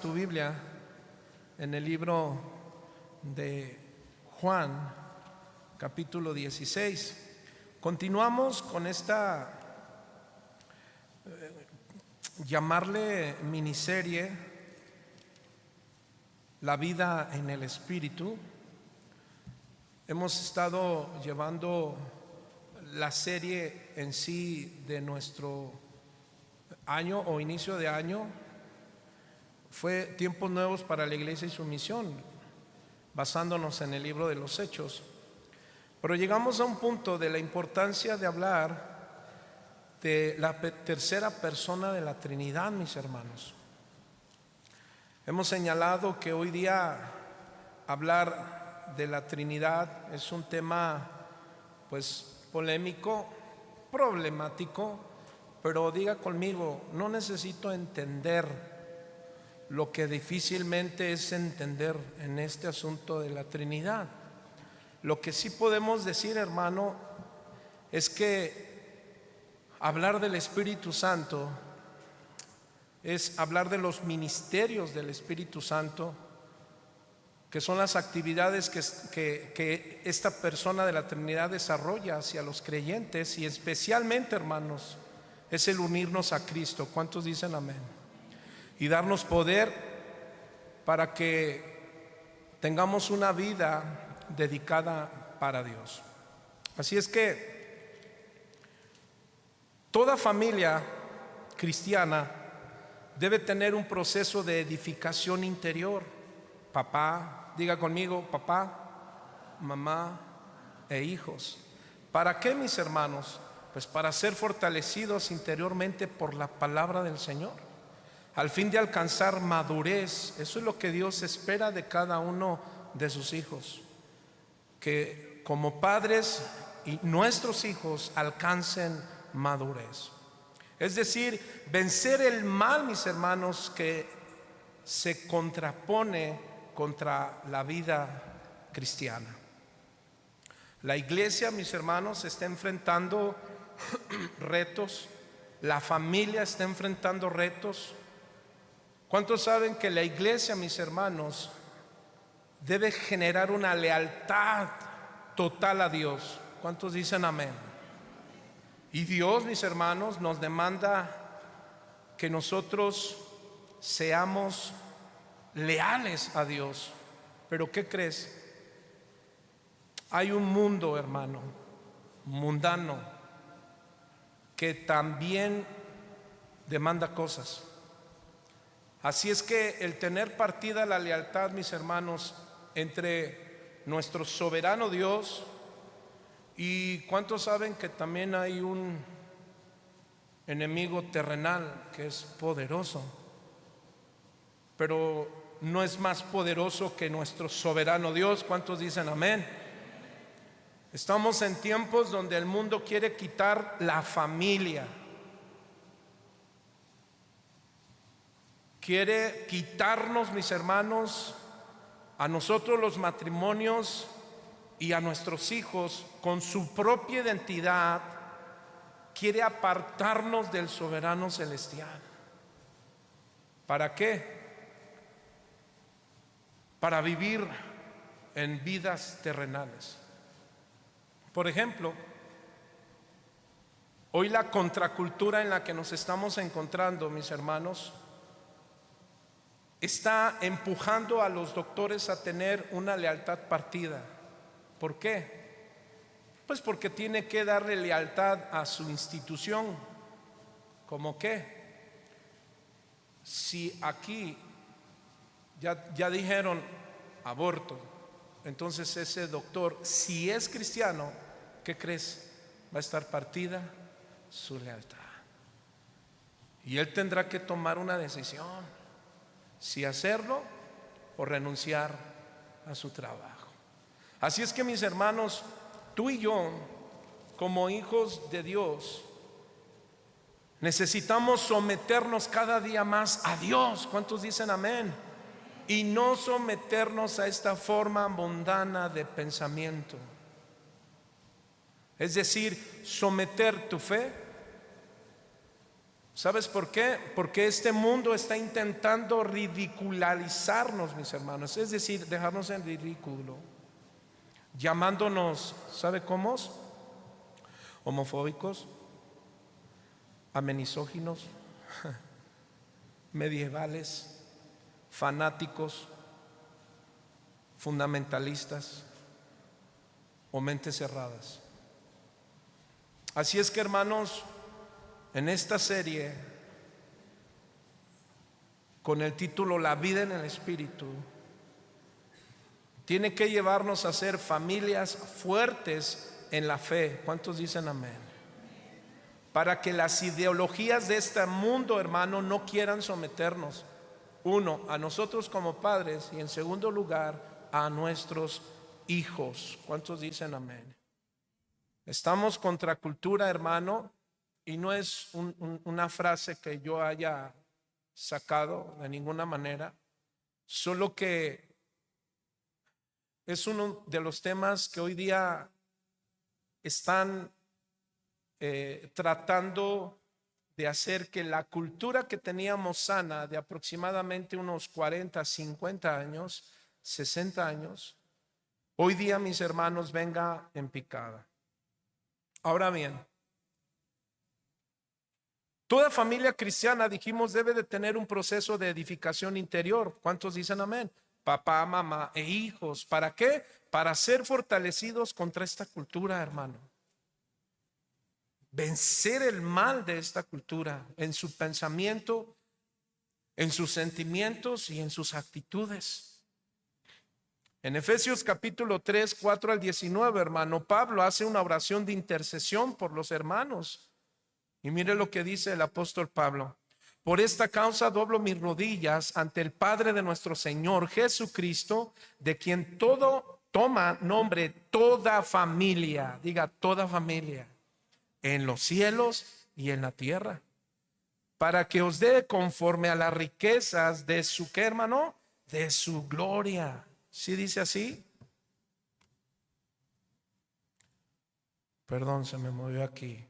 Tu Biblia en el libro de Juan, capítulo 16. Continuamos con esta, llamarle miniserie, La vida en el Espíritu. Hemos estado llevando la serie en sí de nuestro año o inicio de año. Fue tiempos nuevos para la iglesia y su misión, basándonos en el libro de los Hechos. Pero llegamos a un punto de la importancia de hablar de la tercera persona de la Trinidad, mis hermanos. Hemos señalado que hoy día hablar de la Trinidad es un tema polémico, problemático, pero diga conmigo, no necesito entender lo que difícilmente es entender en este asunto de la Trinidad. Lo que sí podemos decir, hermano, es que hablar del Espíritu Santo es hablar de los ministerios del Espíritu Santo, que son las actividades que esta persona de la Trinidad desarrolla hacia los creyentes, y especialmente, hermanos, es el unirnos a Cristo. ¿Cuántos dicen amén? Y darnos poder para que tengamos una vida dedicada para Dios. Así es que toda familia cristiana debe tener un proceso de edificación interior. Papá, diga conmigo, papá, mamá e hijos. ¿Para qué, mis hermanos? Pues para ser fortalecidos interiormente por la palabra del Señor, al fin de alcanzar madurez. Eso es lo que Dios espera de cada uno de sus hijos, que como padres y nuestros hijos alcancen madurez. Es decir, vencer el mal, mis hermanos, que se contrapone contra la vida cristiana. La iglesia, mis hermanos, está enfrentando retos. La familia está enfrentando retos. ¿Cuántos saben que la iglesia, mis hermanos, debe generar una lealtad total a Dios? ¿Cuántos dicen amén? Y Dios, mis hermanos, nos demanda que nosotros seamos leales a Dios. Pero ¿qué crees? Hay un mundo, hermano, mundano, que también demanda cosas. Así es que el tener partida la lealtad, mis hermanos, entre nuestro soberano Dios, y ¿cuántos saben que también hay un enemigo terrenal que es poderoso, pero no es más poderoso que nuestro soberano Dios? ¿Cuántos dicen amén? Estamos en tiempos donde el mundo quiere quitar la familia, quiere quitarnos, mis hermanos, a nosotros los matrimonios y a nuestros hijos con su propia identidad. Quiere apartarnos del soberano celestial. ¿Para qué? Para vivir en vidas terrenales. Por ejemplo, hoy la contracultura en la que nos estamos encontrando, mis hermanos, está empujando a los doctores a tener una lealtad partida. ¿Por qué? Pues porque tiene que darle lealtad a su institución. ¿Cómo qué? Si aquí ya dijeron aborto, entonces ese doctor, si es cristiano, ¿qué crees? Va a estar partida su lealtad. Y él tendrá que tomar una decisión, si hacerlo o renunciar a su trabajo. Así es que, mis hermanos, tú y yo, como hijos de Dios, necesitamos someternos cada día más a Dios. ¿Cuántos dicen amén? Y no someternos a esta forma mundana de pensamiento. Es decir, someter tu fe, ¿Sabes por qué? Porque este mundo está intentando ridicularizarnos, mis hermanos, es decir, dejarnos en ridículo, llamándonos, ¿sabe cómo? Homofóbicos, amenisóginos, medievales, fanáticos, fundamentalistas o mentes cerradas. Así es que, hermanos, en esta serie con el título La vida en el Espíritu, tiene que llevarnos a ser familias fuertes en la fe. ¿Cuántos dicen amén? Para que las ideologías de este mundo, hermano, no quieran someternos, uno, a nosotros como padres, y en segundo lugar, a nuestros hijos. ¿Cuántos dicen amén? Estamos contra cultura, hermano, y no es una frase que yo haya sacado de ninguna manera, solo que es uno de los temas que hoy día están tratando de hacer que la cultura que teníamos sana de aproximadamente unos 40, 50 años, 60 años, hoy día, mis hermanos, venga en picada. Ahora bien, toda familia cristiana, dijimos, debe de tener un proceso de edificación interior. ¿Cuántos dicen amén? Papá, mamá e hijos. ¿Para qué? Para ser fortalecidos contra esta cultura, hermano. Vencer el mal de esta cultura en su pensamiento, en sus sentimientos y en sus actitudes. En Efesios capítulo 3, 4 al 19, hermano, Pablo hace una oración de intercesión por los hermanos. Y mire lo que dice el apóstol Pablo: por esta causa doblo mis rodillas ante el Padre de nuestro Señor Jesucristo, de quien todo toma nombre toda familia, diga toda familia, en los cielos y en la tierra, para que os dé conforme a las riquezas de su, ¿qué, hermano? De su gloria. ¿Sí dice así? Perdón, se me movió aquí.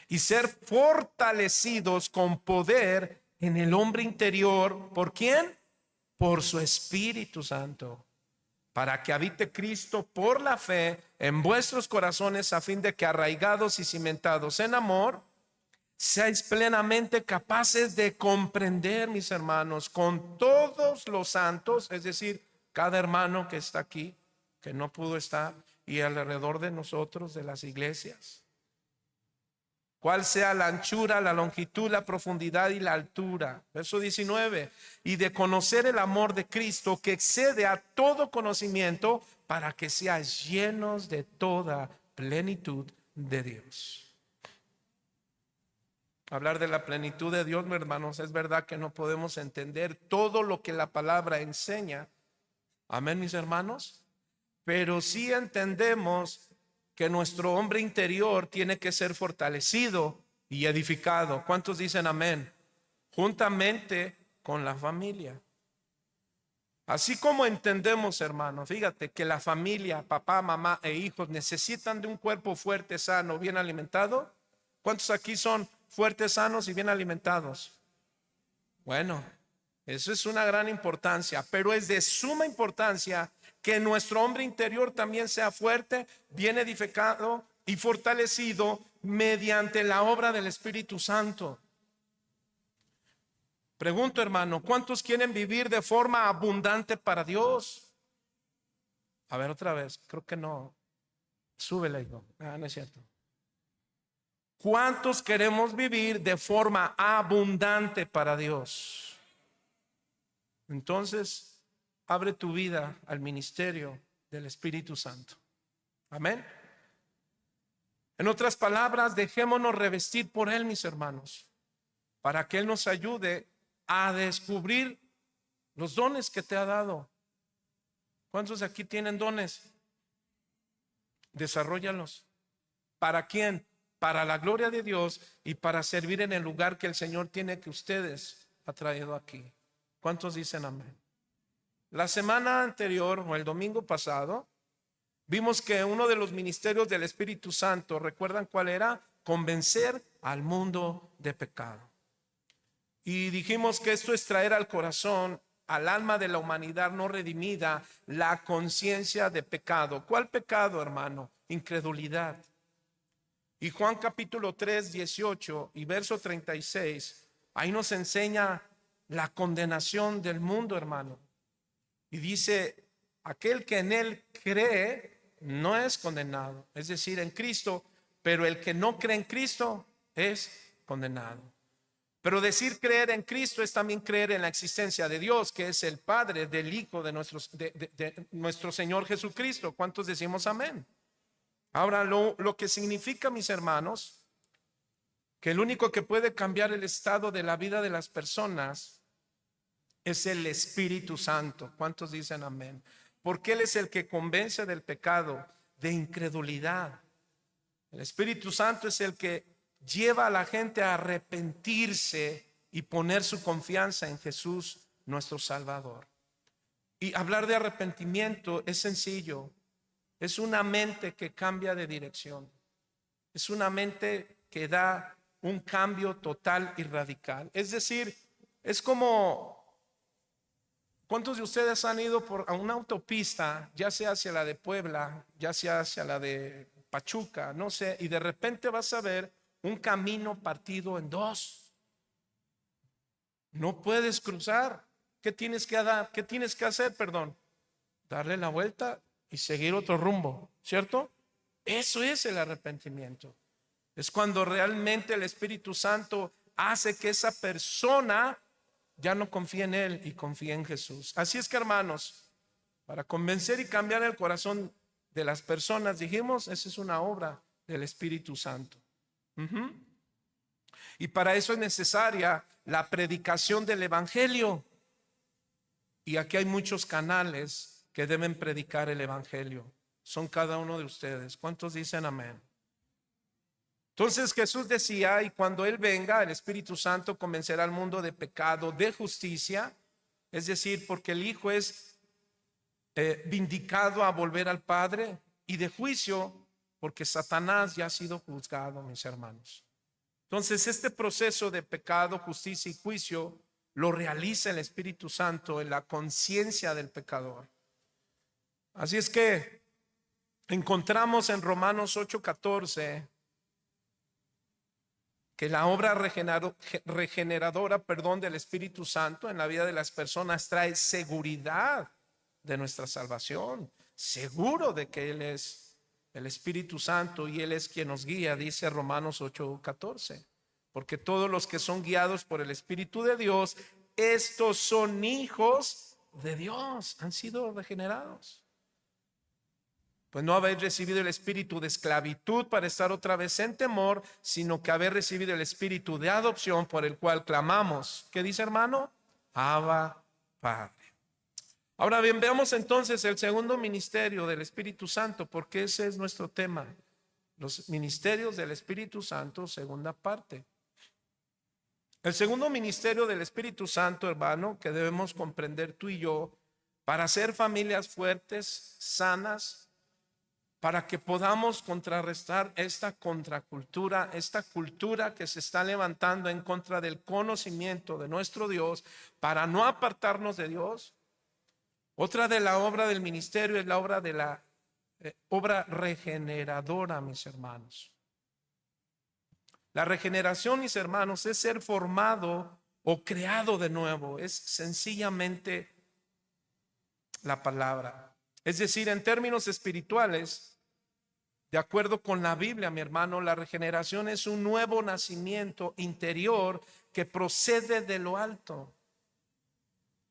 Y ser fortalecidos con poder en el hombre interior. ¿Por quién? Por su Espíritu Santo, para que habite Cristo por la fe en vuestros corazones, a fin de que, arraigados y cimentados en amor, seáis plenamente capaces de comprender, mis hermanos, con todos los santos, es decir, cada hermano que está aquí, que no pudo estar, y alrededor de nosotros, de las iglesias, cuál sea la anchura, la longitud, la profundidad y la altura. Verso 19. Y de conocer el amor de Cristo, que excede a todo conocimiento, para que seáis llenos de toda plenitud de Dios. Hablar de la plenitud de Dios, mis hermanos, es verdad que no podemos entender todo lo que la palabra enseña. Amén, mis hermanos. Pero sí entendemos que nuestro hombre interior tiene que ser fortalecido y edificado. ¿Cuántos dicen amén? Juntamente con la familia. Así como entendemos, hermanos, fíjate que la familia, papá, mamá e hijos necesitan de un cuerpo fuerte, sano, bien alimentado. ¿Cuántos aquí son fuertes, sanos y bien alimentados? Bueno, eso es una gran importancia, pero es de suma importancia que nuestro hombre interior también sea fuerte, bien edificado y fortalecido mediante la obra del Espíritu Santo. Pregunto, hermano, ¿cuántos quieren vivir de forma abundante para Dios? A ver, otra vez, creo que no. Súbele, hijo. No es cierto. ¿Cuántos queremos vivir de forma abundante para Dios? Entonces, abre tu vida al ministerio del Espíritu Santo. Amén. En otras palabras, dejémonos revestir por Él, mis hermanos, para que Él nos ayude a descubrir los dones que te ha dado. ¿Cuántos aquí tienen dones? Desarróllalos. ¿Para quién? Para la gloria de Dios y para servir en el lugar que el Señor tiene que ustedes ha traído aquí. ¿Cuántos dicen amén? La semana anterior o el domingo pasado vimos que uno de los ministerios del Espíritu Santo, ¿recuerdan cuál era? convencer al mundo de pecado. Y dijimos que esto es traer al corazón, al alma de la humanidad no redimida, la conciencia de pecado. ¿Cuál pecado, hermano? Incredulidad. Y Juan capítulo 3, 18 y verso 36, ahí nos enseña la condenación del mundo, hermano. Y dice, aquel que en él cree no es condenado, es decir, en Cristo, pero el que no cree en Cristo es condenado. Pero decir creer en Cristo es también creer en la existencia de Dios, que es el Padre del Hijo de nuestro Señor Jesucristo. ¿Cuántos decimos amén? Ahora, lo que significa, mis hermanos, que el único que puede cambiar el estado de la vida de las personas es el Espíritu Santo. ¿Cuántos dicen amén? Porque Él es el que convence del pecado, de incredulidad. El Espíritu Santo es el que lleva a la gente a arrepentirse y poner su confianza en Jesús, nuestro Salvador. Y hablar de arrepentimiento es sencillo. Es una mente que cambia de dirección. Es una mente que da un cambio total y radical. Es decir, es como, ¿cuántos de ustedes han ido a una autopista, ya sea hacia la de Puebla, ya sea hacia la de Pachuca, no sé, y de repente vas a ver un camino partido en dos? No puedes cruzar. ¿Qué tienes que dar? ¿Qué tienes que hacer? Perdón. Darle la vuelta y seguir otro rumbo, ¿cierto? Eso es el arrepentimiento. Es cuando realmente el Espíritu Santo hace que esa persona ya no confíe en Él y confíe en Jesús. Así es que, hermanos, para convencer y cambiar el corazón de las personas, dijimos, esa es una obra del Espíritu Santo. Y para eso es necesaria la predicación del Evangelio. Y aquí hay muchos canales que deben predicar el Evangelio. Son cada uno de ustedes. ¿Cuántos dicen amén? Entonces Jesús decía, y cuando Él venga, el Espíritu Santo convencerá al mundo de pecado, de justicia, es decir, porque el Hijo es vindicado a volver al Padre, y de juicio, porque Satanás ya ha sido juzgado, mis hermanos. Entonces este proceso de pecado, justicia y juicio lo realiza el Espíritu Santo en la conciencia del pecador. Así es que encontramos en Romanos 8:14 que la obra regeneradora, del Espíritu Santo en la vida de las personas trae seguridad de nuestra salvación, seguro de que Él es el Espíritu Santo y Él es quien nos guía, dice Romanos 8:14. Porque todos los que son guiados por el Espíritu de Dios, estos son hijos de Dios, han sido regenerados. Pues no habéis recibido el espíritu de esclavitud para estar otra vez en temor, sino que habéis recibido el espíritu de adopción por el cual clamamos. ¿Qué dice, hermano? Abba, Padre. Ahora bien, veamos entonces el segundo ministerio del Espíritu Santo, porque ese es nuestro tema. Los ministerios del Espíritu Santo, segunda parte. El segundo ministerio del Espíritu Santo, hermano, que debemos comprender tú y yo, para ser familias fuertes, sanas, para que podamos contrarrestar esta contracultura, esta cultura que se está levantando en contra del conocimiento de nuestro Dios, para no apartarnos de Dios. Otra de la obra del ministerio es la obra de la obra regeneradora, mis hermanos. La regeneración, mis hermanos, es ser formado o creado de nuevo. Es sencillamente la palabra. Es decir, en términos espirituales, de acuerdo con la Biblia, mi hermano, la regeneración es un nuevo nacimiento interior que procede de lo alto,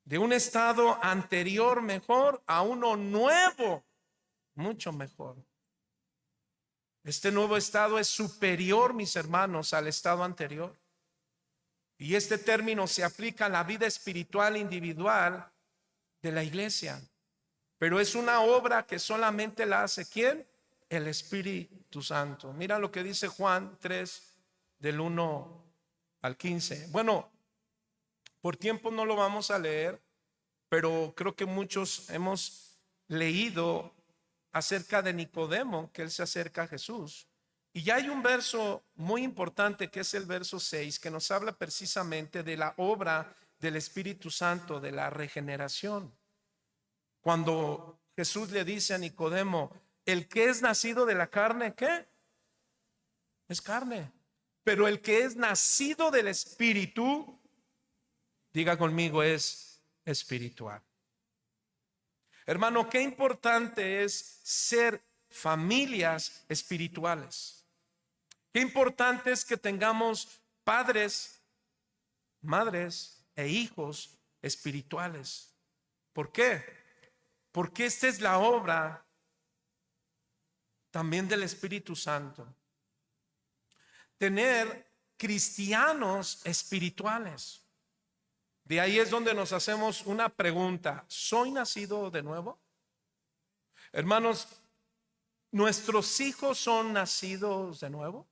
de un estado anterior mejor a uno nuevo, mucho mejor. Este nuevo estado es superior, mis hermanos, al estado anterior. Y este término se aplica a la vida espiritual individual de la iglesia. Pero es una obra que solamente la hace ¿quién? El Espíritu Santo. Mira lo que dice Juan 3, del 1 al 15. Bueno, por tiempo no lo vamos a leer, pero creo que muchos hemos leído acerca de Nicodemo, que él se acerca a Jesús. Y ya hay un verso muy importante que es el verso 6, que nos habla precisamente de la obra del Espíritu Santo, de la regeneración. Cuando Jesús le dice a Nicodemo, el que es nacido de la carne, ¿qué? Es carne. Pero el que es nacido del Espíritu, diga conmigo, es espiritual. Hermano, qué importante es ser familias espirituales. Qué importante es que tengamos padres, madres e hijos espirituales. ¿Por qué? Porque esta es la obra también del Espíritu Santo. Tener cristianos espirituales. De ahí es donde nos hacemos una pregunta: ¿soy nacido de nuevo? Hermanos, ¿nuestros hijos son nacidos de nuevo?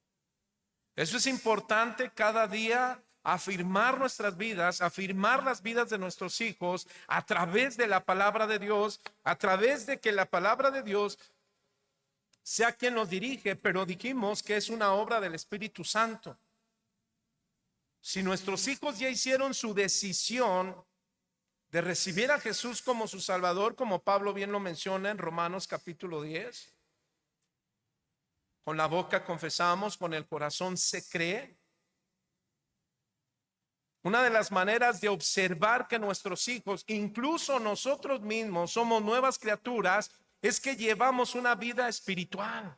Eso es importante cada día, afirmar nuestras vidas, afirmar las vidas de nuestros hijos a través de la palabra de Dios, a través de que la palabra de Dios sea quien nos dirige, pero dijimos que es una obra del Espíritu Santo. Si nuestros hijos ya hicieron su decisión de recibir a Jesús como su Salvador, como Pablo bien lo menciona en Romanos capítulo 10, con la boca confesamos, con el corazón se cree. Una de las maneras de observar que nuestros hijos, incluso nosotros mismos, somos nuevas criaturas, es que llevamos una vida espiritual.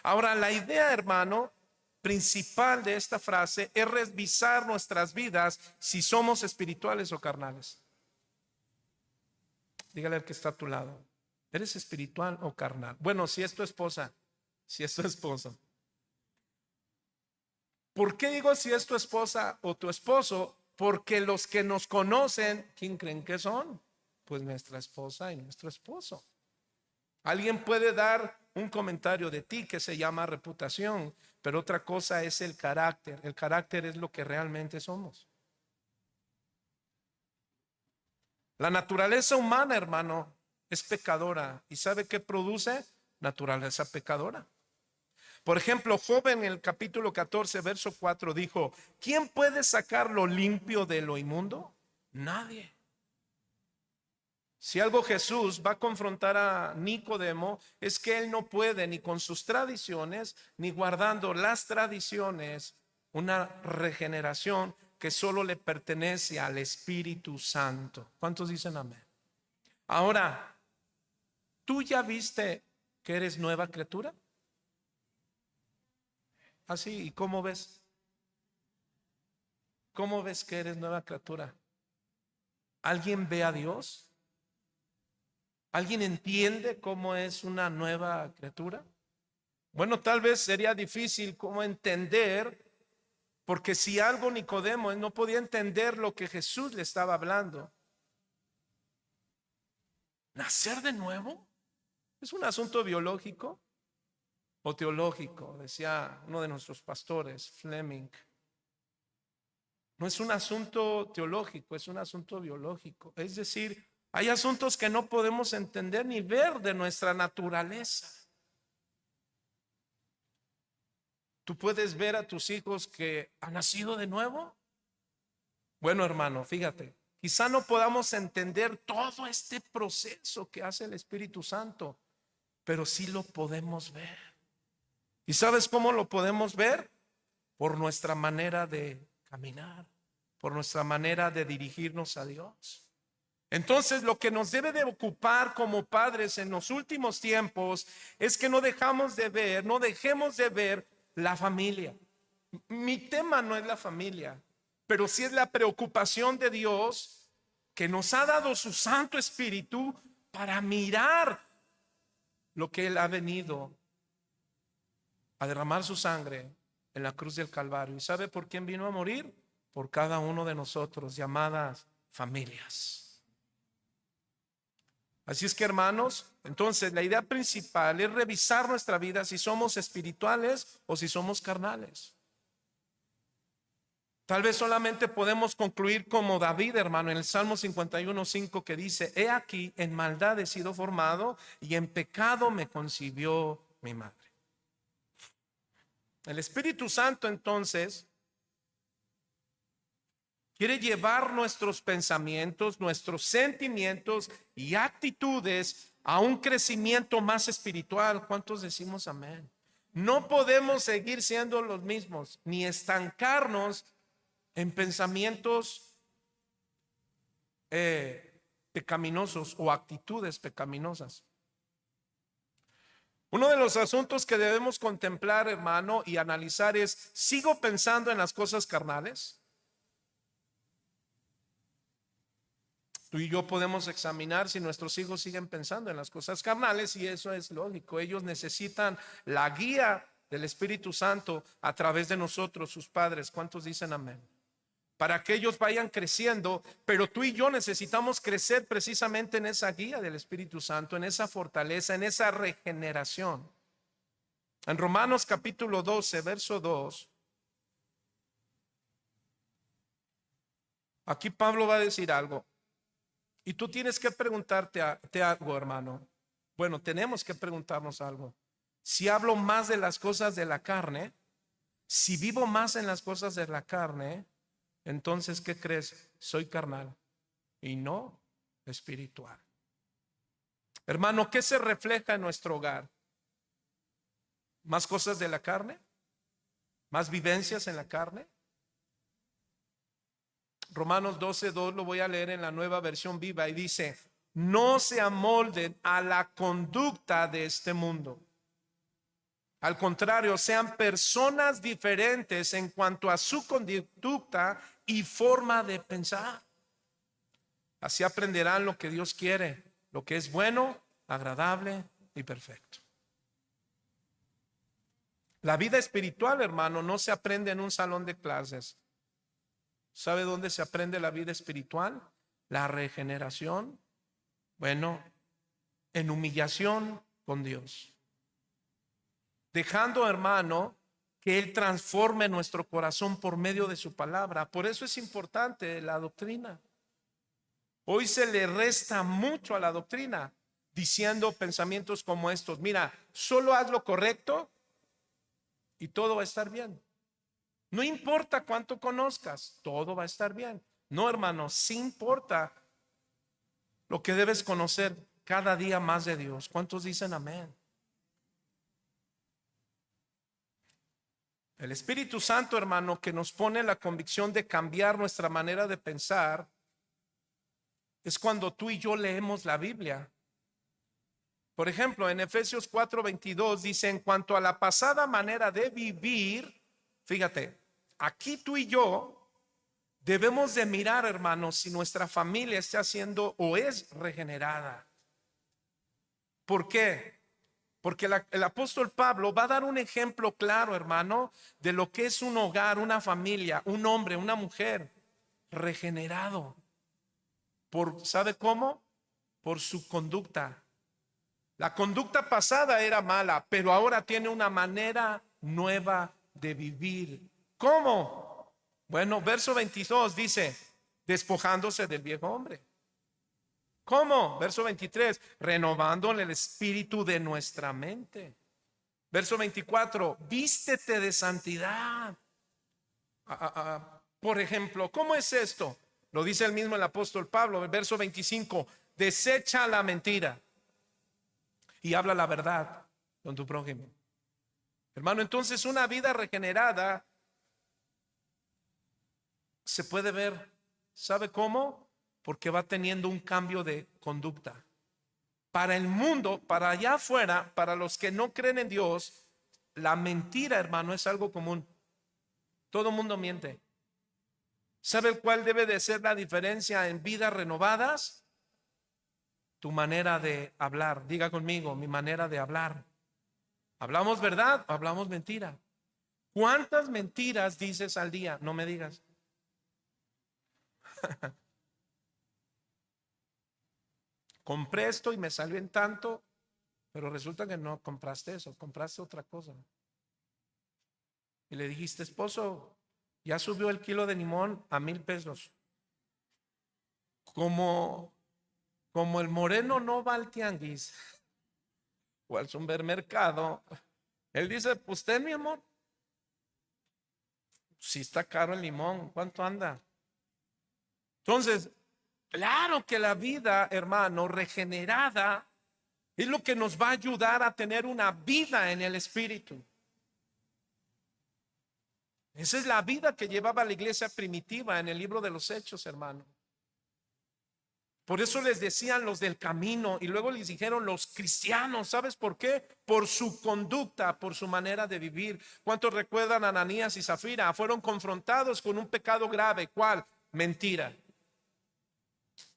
Ahora, la idea, hermano, principal de esta frase es revisar nuestras vidas si somos espirituales o carnales. Dígale al que está a tu lado, ¿eres espiritual o carnal? Bueno, si es tu esposa, si es tu esposo. ¿Por qué digo si es tu esposa o tu esposo? Porque los que nos conocen, ¿quién creen que son? Pues nuestra esposa y nuestro esposo. Alguien puede dar un comentario de ti que se llama reputación, pero otra cosa es el carácter. El carácter es lo que realmente somos. La naturaleza humana, hermano, es pecadora. ¿Y sabe qué produce? Naturaleza pecadora. Por ejemplo, Job en el capítulo 14, verso 4 dijo: ¿quién puede sacar lo limpio de lo inmundo? Nadie. Si algo Jesús va a confrontar a Nicodemo es que él no puede ni con sus tradiciones ni guardando las tradiciones una regeneración que solo le pertenece al Espíritu Santo. ¿Cuántos dicen amén? Ahora, ¿tú ya viste que eres nueva criatura? Así, ¿y cómo ves? ¿Cómo ves que eres nueva criatura? ¿Alguien ve a Dios? ¿Alguien entiende cómo es una nueva criatura? Bueno, tal vez sería difícil cómo entender, porque si algo Nicodemo, él no podía entender lo que Jesús le estaba hablando. ¿Nacer de nuevo? ¿Es un asunto biológico o teológico? Decía uno de nuestros pastores, Fleming. No es un asunto teológico, es un asunto biológico. Es decir, hay asuntos que no podemos entender ni ver de nuestra naturaleza. ¿Tú puedes ver a tus hijos que han nacido de nuevo? Bueno, hermano, fíjate, quizá no podamos entender todo este proceso que hace el Espíritu Santo, pero sí lo podemos ver. ¿Y sabes cómo lo podemos ver? Por nuestra manera de caminar, por nuestra manera de dirigirnos a Dios. Entonces, lo que nos debe de ocupar como padres en los últimos tiempos es que no dejemos de ver la familia. Mi tema no es la familia, pero sí es la preocupación de Dios, que nos ha dado su Santo Espíritu para mirar lo que Él ha venido a derramar su sangre en la cruz del Calvario. ¿Y sabe por quién vino a morir? Por cada uno de nosotros, llamadas familias. Así es que, hermanos, entonces la idea principal es revisar nuestra vida si somos espirituales o si somos carnales. Tal vez solamente podemos concluir como David, hermano, en el Salmo 51:5, que dice: he aquí, en maldad he sido formado y en pecado me concibió mi madre. El Espíritu Santo entonces quiere llevar nuestros pensamientos, nuestros sentimientos y actitudes a un crecimiento más espiritual. ¿Cuántos decimos amén? No podemos seguir siendo los mismos, ni estancarnos en pensamientos pecaminosos o actitudes pecaminosas. Uno de los asuntos que debemos contemplar, hermano, y analizar es: ¿sigo pensando en las cosas carnales? Tú y yo podemos examinar si nuestros hijos siguen pensando en las cosas carnales, y eso es lógico. Ellos necesitan la guía del Espíritu Santo a través de nosotros, sus padres. ¿Cuántos dicen amén? Para que ellos vayan creciendo, pero tú y yo necesitamos crecer precisamente en esa guía del Espíritu Santo, en esa fortaleza, en esa regeneración. En Romanos capítulo 12, verso 2, aquí Pablo va a decir algo. Y tú tienes que preguntarte algo, hermano. Bueno, tenemos que preguntarnos algo. Si hablo más de las cosas de la carne, si vivo más en las cosas de la carne, entonces, ¿qué crees? Soy carnal y no espiritual. Hermano, ¿qué se refleja en nuestro hogar? ¿Más cosas de la carne? ¿Más vivencias en la carne? Romanos 12:2 lo voy a leer en la Nueva Versión Viva y dice: no se amolden a la conducta de este mundo. Al contrario, sean personas diferentes en cuanto a su conducta y forma de pensar. Así aprenderán lo que Dios quiere, lo que es bueno, agradable y perfecto. La vida espiritual, hermano, no se aprende en un salón de clases. ¿Sabe dónde se aprende la vida espiritual? La regeneración. Bueno, en humillación con Dios. Dejando, hermano, que Él transforme nuestro corazón por medio de su palabra. Por eso es importante la doctrina. Hoy se le resta mucho a la doctrina, diciendo pensamientos como estos: mira, solo haz lo correcto y todo va a estar bien. No importa cuánto conozcas, todo va a estar bien. No, hermano, sí importa lo que debes conocer cada día más de Dios. ¿Cuántos dicen amén? El Espíritu Santo, hermano, que nos pone la convicción de cambiar nuestra manera de pensar, es cuando tú y yo leemos la Biblia. Por ejemplo, en Efesios 4:22 dice: en cuanto a la pasada manera de vivir, fíjate, aquí tú y yo debemos de mirar, hermanos, si nuestra familia está siendo o es regenerada. ¿Por qué? Porque el apóstol Pablo va a dar un ejemplo claro, hermano, de lo que es un hogar, una familia, un hombre, una mujer regenerado. ¿Sabe cómo? Por su conducta. La conducta pasada era mala, pero ahora tiene una manera nueva de vivir. ¿Cómo? Bueno, verso 22 dice: despojándose del viejo hombre. ¿Cómo? Verso 23, renovando el espíritu de nuestra mente. Verso 24, vístete de santidad. Por ejemplo, ¿cómo es esto? Lo dice el mismo el apóstol Pablo. Verso 25, desecha la mentira y habla la verdad con tu prójimo. Hermano, entonces una vida regenerada se puede ver. ¿Sabe cómo? Porque va teniendo un cambio de conducta. Para el mundo, para allá afuera, para los que no creen en Dios, la mentira, hermano, es algo común. Todo mundo miente. ¿Sabe cuál debe de ser la diferencia en vidas renovadas? Tu manera de hablar. Diga conmigo: mi manera de hablar. ¿Hablamos verdad o hablamos mentira? ¿Cuántas mentiras dices al día? No me digas. Compré esto y me salió en tanto, pero resulta que no compraste eso, compraste otra cosa. Y le dijiste: esposo, ya subió el kilo de limón a 1,000 pesos. Como el moreno no va al tianguis o al supermercado, él dice: pues ten, mi amor, Si está caro el limón, ¿cuánto anda? Entonces, claro que la vida, hermano, regenerada es lo que nos va a ayudar a tener una vida en el Espíritu. Esa es la vida que llevaba la iglesia primitiva en el libro de los Hechos, hermano. Por eso les decían los del camino y luego les dijeron los cristianos. ¿Sabes por qué? Por su conducta, por su manera de vivir. ¿Cuántos recuerdan a Ananías y Zafira? Fueron confrontados con un pecado grave. ¿Cuál? Mentira.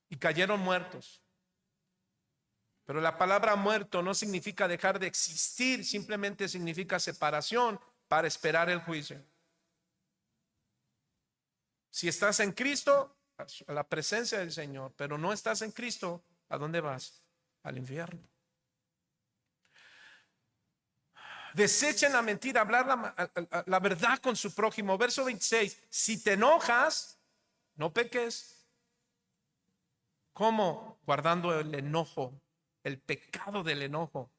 Y cayeron muertos. Pero la palabra muerto no significa dejar de existir, simplemente significa separación para esperar el juicio. Si estás en Cristo, a la presencia del Señor, pero no estás en Cristo, ¿a dónde vas? Al infierno. Desechen la mentira, hablar la verdad con su prójimo. Verso 26, si te enojas, no peques. ¿Cómo? Guardando el enojo, el pecado del enojo.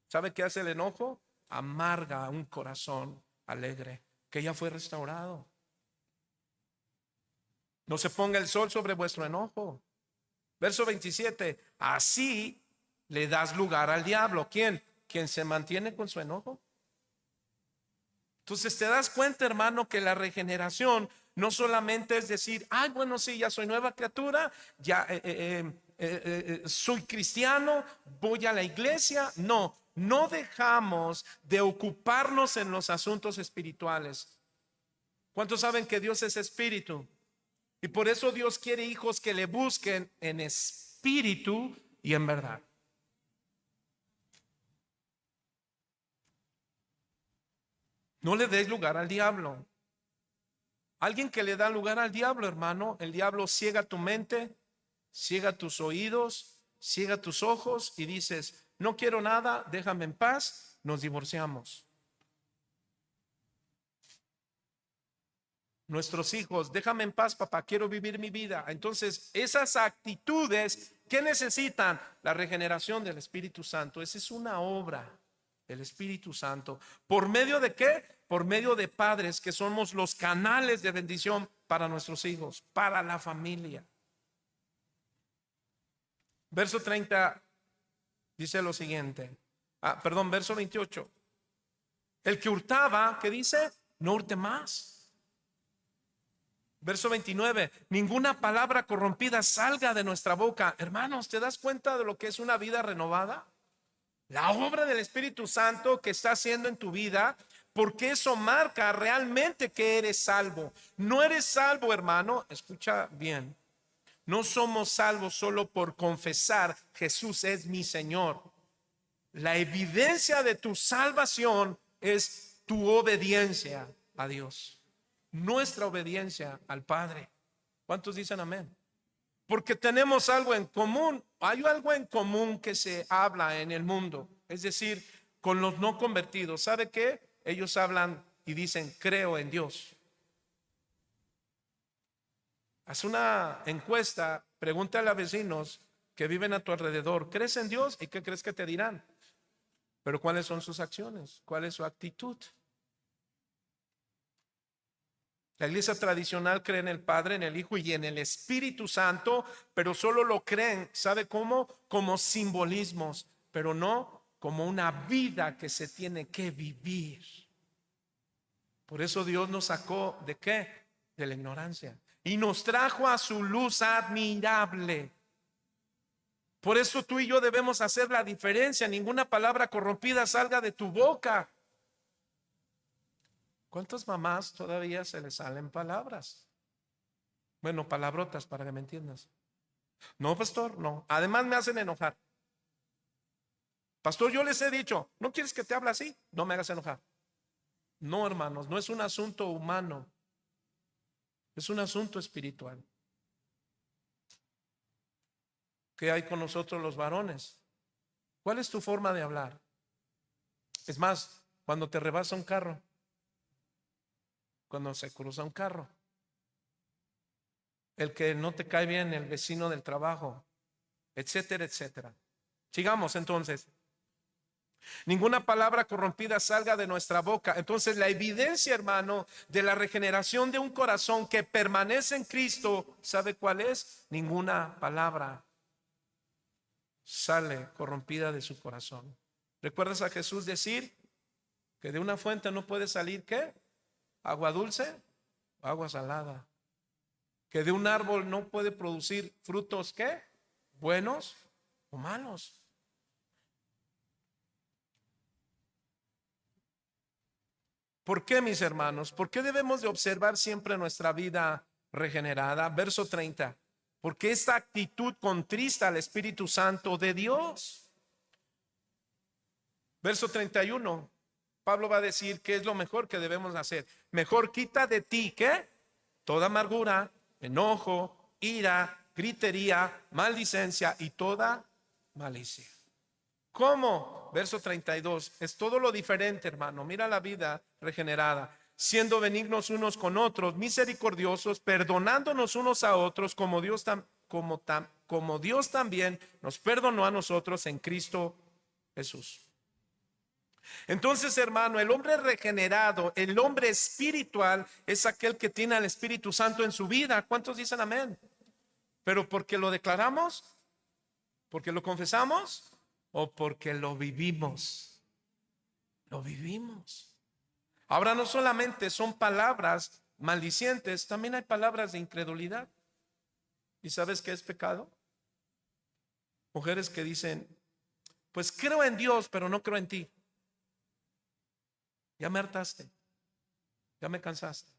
¿Sabe qué hace el enojo? Amarga un corazón alegre que ya fue restaurado. No se ponga el sol sobre vuestro enojo. Verso 27, así le das lugar al diablo. ¿Quién? ¿Quién se mantiene con su enojo? Entonces te das cuenta, hermano, que la regeneración no solamente es decir, ay, bueno, sí, ya soy nueva criatura, ya soy cristiano, voy a la iglesia. No, no dejamos de ocuparnos en los asuntos espirituales. ¿Cuántos saben que Dios es espíritu? Y por eso Dios quiere hijos que le busquen en espíritu y en verdad. No le des lugar al diablo. Alguien que le da lugar al diablo, hermano, el diablo ciega tu mente, ciega tus oídos, ciega tus ojos y dices, no quiero nada, déjame en paz, nos divorciamos. Nuestros hijos, déjame en paz, papá, quiero vivir mi vida. Entonces, esas actitudes, ¿qué necesitan? La regeneración del Espíritu Santo. Esa es una obra del Espíritu Santo. ¿Por medio de qué? Por medio de padres que somos los canales de bendición para nuestros hijos, para la familia. Verso 30 dice lo siguiente. Verso 28. El que hurtaba, ¿qué dice? No hurte más. Verso 29, ninguna palabra corrompida salga de nuestra boca. Hermanos, ¿te das cuenta de lo que es una vida renovada? La obra del Espíritu Santo que está haciendo en tu vida, porque eso marca realmente que eres salvo. No eres salvo, hermano, escucha bien. No somos salvos solo por confesar Jesús es mi Señor. La evidencia de tu salvación es tu obediencia a Dios. Nuestra obediencia al Padre. ¿Cuántos dicen amén? Porque tenemos algo en común. Hay algo en común que se habla en el mundo, es decir, con los no convertidos. ¿Sabe qué? Ellos hablan y dicen, creo en Dios. Haz una encuesta, pregúntale a vecinos que viven a tu alrededor, ¿crees en Dios? ¿Y qué crees que te dirán? Pero ¿cuáles son sus acciones? ¿Cuál es su actitud? La iglesia tradicional cree en el Padre, en el Hijo y en el Espíritu Santo, pero solo lo creen, ¿sabe cómo? Como simbolismos, pero no como una vida que se tiene que vivir. Por eso Dios nos sacó ¿de qué? De la ignorancia y nos trajo a su luz admirable. Por eso tú y yo debemos hacer la diferencia. Ninguna palabra corrompida salga de tu boca. ¿Cuántas mamás todavía se les salen palabras? Bueno, palabrotas para que me entiendas. No, pastor, no. Además me hacen enojar. Pastor, yo les he dicho, ¿no quieres que te hable así? No me hagas enojar. No, hermanos, no es un asunto humano. Es un asunto espiritual. ¿Qué hay con nosotros los varones? ¿Cuál es tu forma de hablar? Es más, cuando te rebasa un carro, cuando se cruza un carro, el que no te cae bien, el vecino del trabajo, etcétera, etcétera. Sigamos entonces. Ninguna palabra corrompida salga de nuestra boca. Entonces la evidencia, hermano, de la regeneración de un corazón que permanece en Cristo, ¿sabe cuál es? Ninguna palabra sale corrompida de su corazón. ¿Recuerdas a Jesús decir que de una fuente no puede salir qué? ¿Agua dulce o agua salada? Que de un árbol no puede producir frutos qué? ¿Buenos o malos? ¿Por qué, mis hermanos? ¿Por qué debemos de observar siempre nuestra vida regenerada? Verso 30. Porque esta actitud contrista al Espíritu Santo de Dios. Verso 31. Pablo va a decir qué es lo mejor que debemos hacer. Mejor quita de ti, ¿qué? Toda amargura, enojo, ira, gritería, maldicencia y toda malicia. ¿Cómo? Verso 32. Es todo lo diferente, hermano. Mira la vida regenerada. Siendo benignos unos con otros, misericordiosos, perdonándonos unos a otros, como Dios también nos perdonó a nosotros en Cristo Jesús. Entonces, hermano, el hombre regenerado, el hombre espiritual, es aquel que tiene al Espíritu Santo en su vida. ¿Cuántos dicen amén? Pero porque lo declaramos, porque lo confesamos o porque lo vivimos. Lo vivimos. Ahora no solamente son palabras maldicientes, también hay palabras de incredulidad. ¿Y sabes qué es pecado? Mujeres que dicen, pues creo en Dios, pero no creo en ti. Ya me hartaste, ya me cansaste.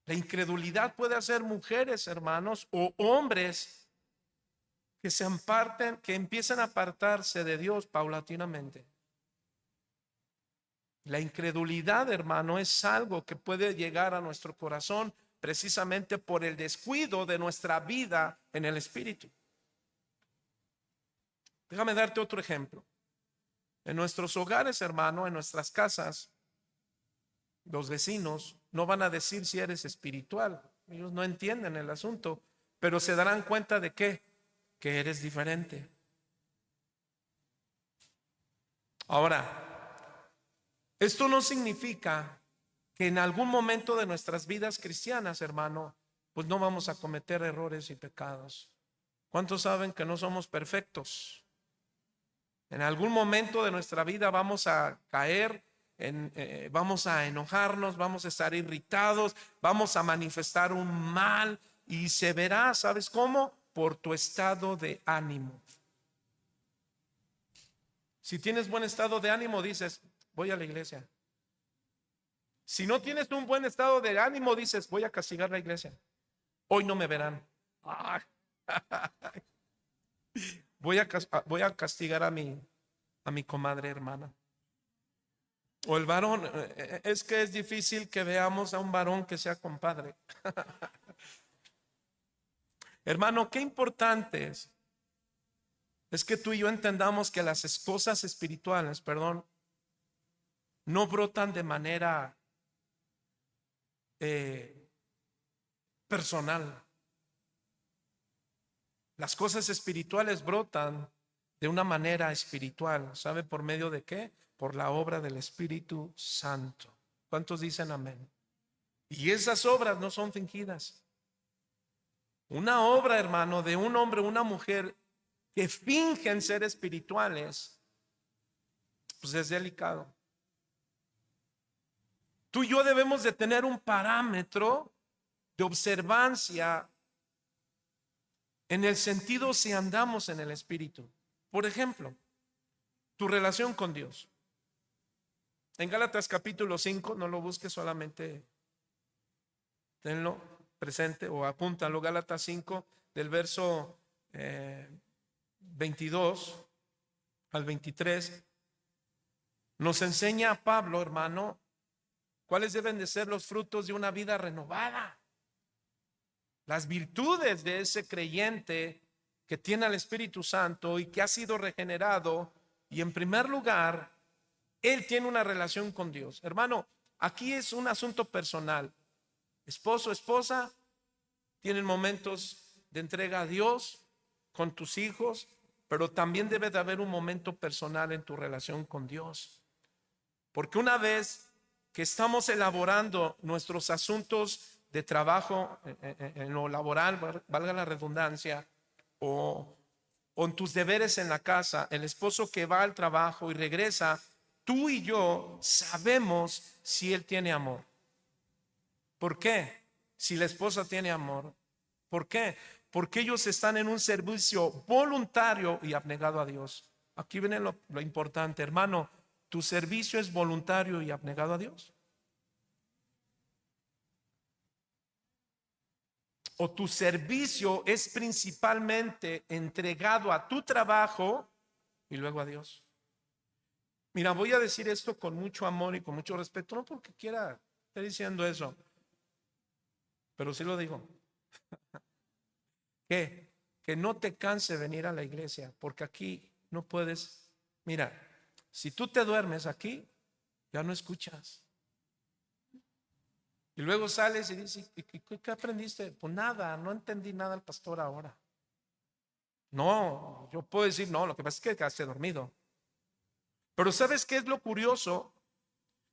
La incredulidad puede hacer mujeres, hermanos, o hombres que se aparten, que empiezan a apartarse de Dios paulatinamente. La incredulidad, hermano, es algo que puede llegar a nuestro corazón precisamente por el descuido de nuestra vida en el Espíritu. Déjame darte otro ejemplo. En nuestros hogares, hermano, en nuestras casas, los vecinos no van a decir si eres espiritual. Ellos no entienden el asunto, pero se darán cuenta de qué, que eres diferente. Ahora, esto no significa que en algún momento de nuestras vidas cristianas, hermano, pues no vamos a cometer errores y pecados. ¿Cuántos saben que no somos perfectos? En algún momento de nuestra vida vamos a caer, vamos a enojarnos, vamos a estar irritados, vamos a manifestar un mal y se verá, ¿sabes cómo? Por tu estado de ánimo. Si tienes buen estado de ánimo, dices, voy a la iglesia. Si no tienes un buen estado de ánimo, dices, voy a castigar la iglesia. Hoy no me verán. Voy a castigar a mi comadre hermana. O el varón, es que es difícil que veamos a un varón que sea compadre. Hermano, qué importante es que tú y yo entendamos que las cosas espirituales, no brotan de manera personal. Las cosas espirituales brotan de una manera espiritual. ¿Sabe por medio de qué? Por la obra del Espíritu Santo. ¿Cuántos dicen amén? Y esas obras no son fingidas. Una obra, hermano, de un hombre o una mujer que fingen ser espirituales, pues es delicado. Tú y yo debemos de tener un parámetro de observancia en el sentido si andamos en el Espíritu. Por ejemplo, tu relación con Dios. En Gálatas capítulo 5, no lo busques solamente, tenlo presente o apúntalo. Gálatas 5 del verso 22 al 23 nos enseña a Pablo, hermano, cuáles deben de ser los frutos de una vida renovada. Las virtudes de ese creyente que tiene al Espíritu Santo y que ha sido regenerado. Y en primer lugar, él tiene una relación con Dios. Hermano, aquí es un asunto personal. Esposo, esposa, tienen momentos de entrega a Dios con tus hijos, pero también debe de haber un momento personal en tu relación con Dios. Porque una vez que estamos elaborando nuestros asuntos de trabajo en lo laboral, valga la redundancia, o en tus deberes en la casa, el esposo que va al trabajo y regresa, tú y yo sabemos si él tiene amor. ¿Por qué? Si la esposa tiene amor. ¿Por qué? Porque ellos están en un servicio voluntario y abnegado a Dios. Aquí viene lo importante, hermano. ¿Tu servicio es voluntario y abnegado a Dios? ¿O tu servicio es principalmente entregado a tu trabajo y luego a Dios? Mira, voy a decir esto con mucho amor y con mucho respeto, no porque quiera estar diciendo eso, pero sí lo digo. Que no te canse venir a la iglesia, porque aquí no puedes. Mira, si tú te duermes aquí, ya no escuchas. Y luego sales y dices, ¿qué aprendiste? Pues nada, no entendí nada al pastor ahora. No, yo puedo decir, no, lo que pasa es que quedaste dormido. Pero ¿sabes qué es lo curioso?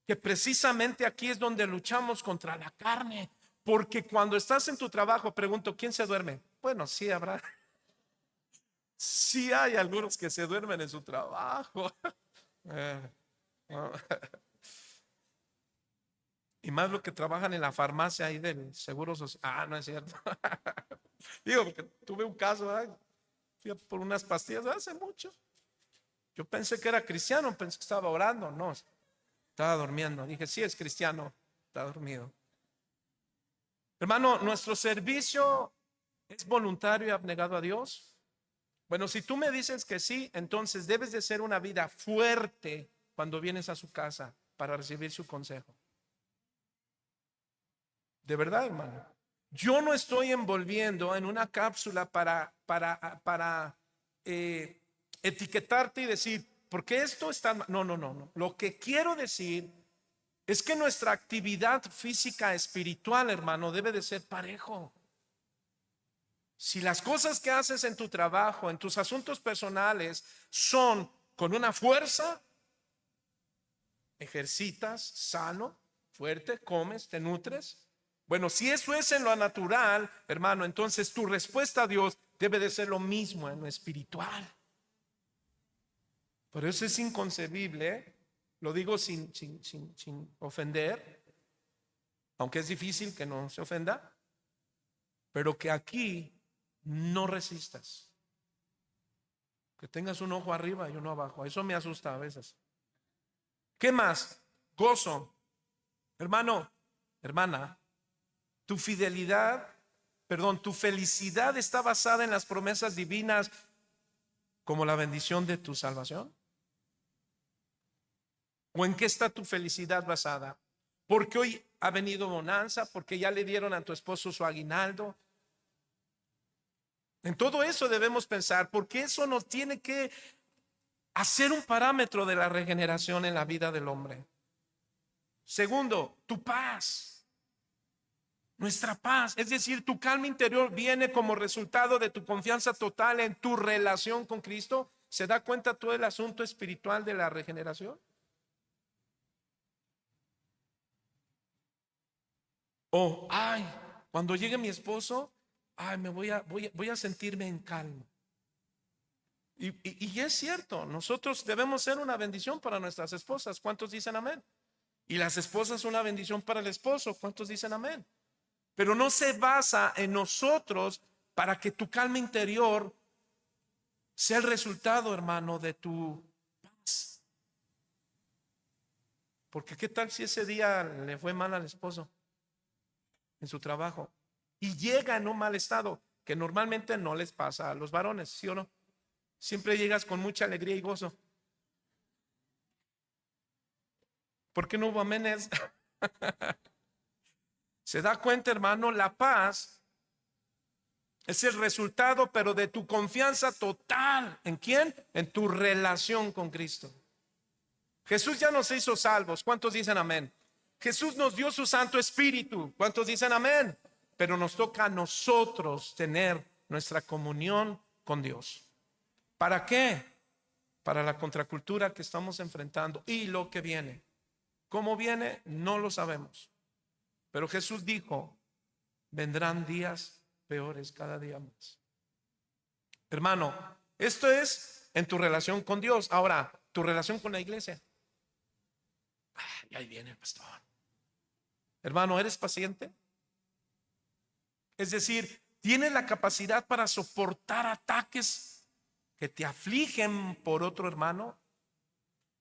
Que precisamente aquí es donde luchamos contra la carne. Porque cuando estás en tu trabajo, pregunto, ¿quién se duerme? Bueno, sí habrá. Sí hay algunos que se duermen en su trabajo. No. Y más lo que trabajan en la farmacia ahí del Seguro Social. Ah, no es cierto. Digo, porque tuve un caso, fui por unas pastillas hace mucho. Yo pensé que era cristiano, pensé que estaba orando. No, estaba durmiendo. Dije, sí es cristiano, está dormido. Hermano, nuestro servicio es voluntario y abnegado a Dios. Bueno, si tú me dices que sí, entonces debes de ser una vida fuerte cuando vienes a su casa para recibir su consejo. De verdad, hermano. Yo no estoy envolviendo en una cápsula para etiquetarte y decir, porque esto está. No, no, no, no. Lo que quiero decir es que nuestra actividad física espiritual, hermano, debe de ser parejo. Si las cosas que haces en tu trabajo, en tus asuntos personales, son con una fuerza, ejercitas sano, fuerte, comes, te nutres. Bueno, si eso es en lo natural, hermano, entonces tu respuesta a Dios debe de ser lo mismo en lo espiritual. Por eso es inconcebible, lo digo sin ofender, aunque es difícil que no se ofenda, pero que aquí no resistas. Que tengas un ojo arriba y uno abajo. Eso me asusta a veces. ¿Qué más? Gozo. Hermano, hermana, tu felicidad está basada en las promesas divinas como la bendición de tu salvación. ¿O en qué está tu felicidad basada? Porque hoy ha venido bonanza, porque ya le dieron a tu esposo su aguinaldo. En todo eso debemos pensar, porque eso nos tiene que hacer un parámetro de la regeneración en la vida del hombre. Segundo, tu paz. Nuestra paz, es decir, tu calma interior viene como resultado de tu confianza total en tu relación con Cristo. ¿Se da cuenta todo el asunto espiritual de la regeneración? O, cuando llegue mi esposo, voy a sentirme en calma. Y es cierto, nosotros debemos ser una bendición para nuestras esposas. ¿Cuántos dicen amén? Y las esposas una bendición para el esposo. ¿Cuántos dicen amén? Pero no se basa en nosotros para que tu calma interior sea el resultado, hermano, de tu paz. Porque qué tal si ese día le fue mal al esposo en su trabajo y llega en un mal estado, que normalmente no les pasa a los varones, ¿sí o no? Siempre llegas con mucha alegría y gozo. ¿Por qué no hubo aménes? Se da cuenta, hermano, la paz es el resultado, pero de tu confianza total. ¿En quién? En tu relación con Cristo. Jesús ya nos hizo salvos. ¿Cuántos dicen amén? Jesús nos dio su Santo Espíritu. ¿Cuántos dicen amén? Pero nos toca a nosotros tener nuestra comunión con Dios. ¿Para qué? Para la contracultura que estamos enfrentando y lo que viene. ¿Cómo viene? No lo sabemos. Pero Jesús dijo, vendrán días peores cada día más. Hermano, esto es en tu relación con Dios. Ahora, tu relación con la iglesia. Y ahí viene el pastor. Hermano, ¿eres paciente? Es decir, ¿tienes la capacidad para soportar ataques que te afligen por otro hermano?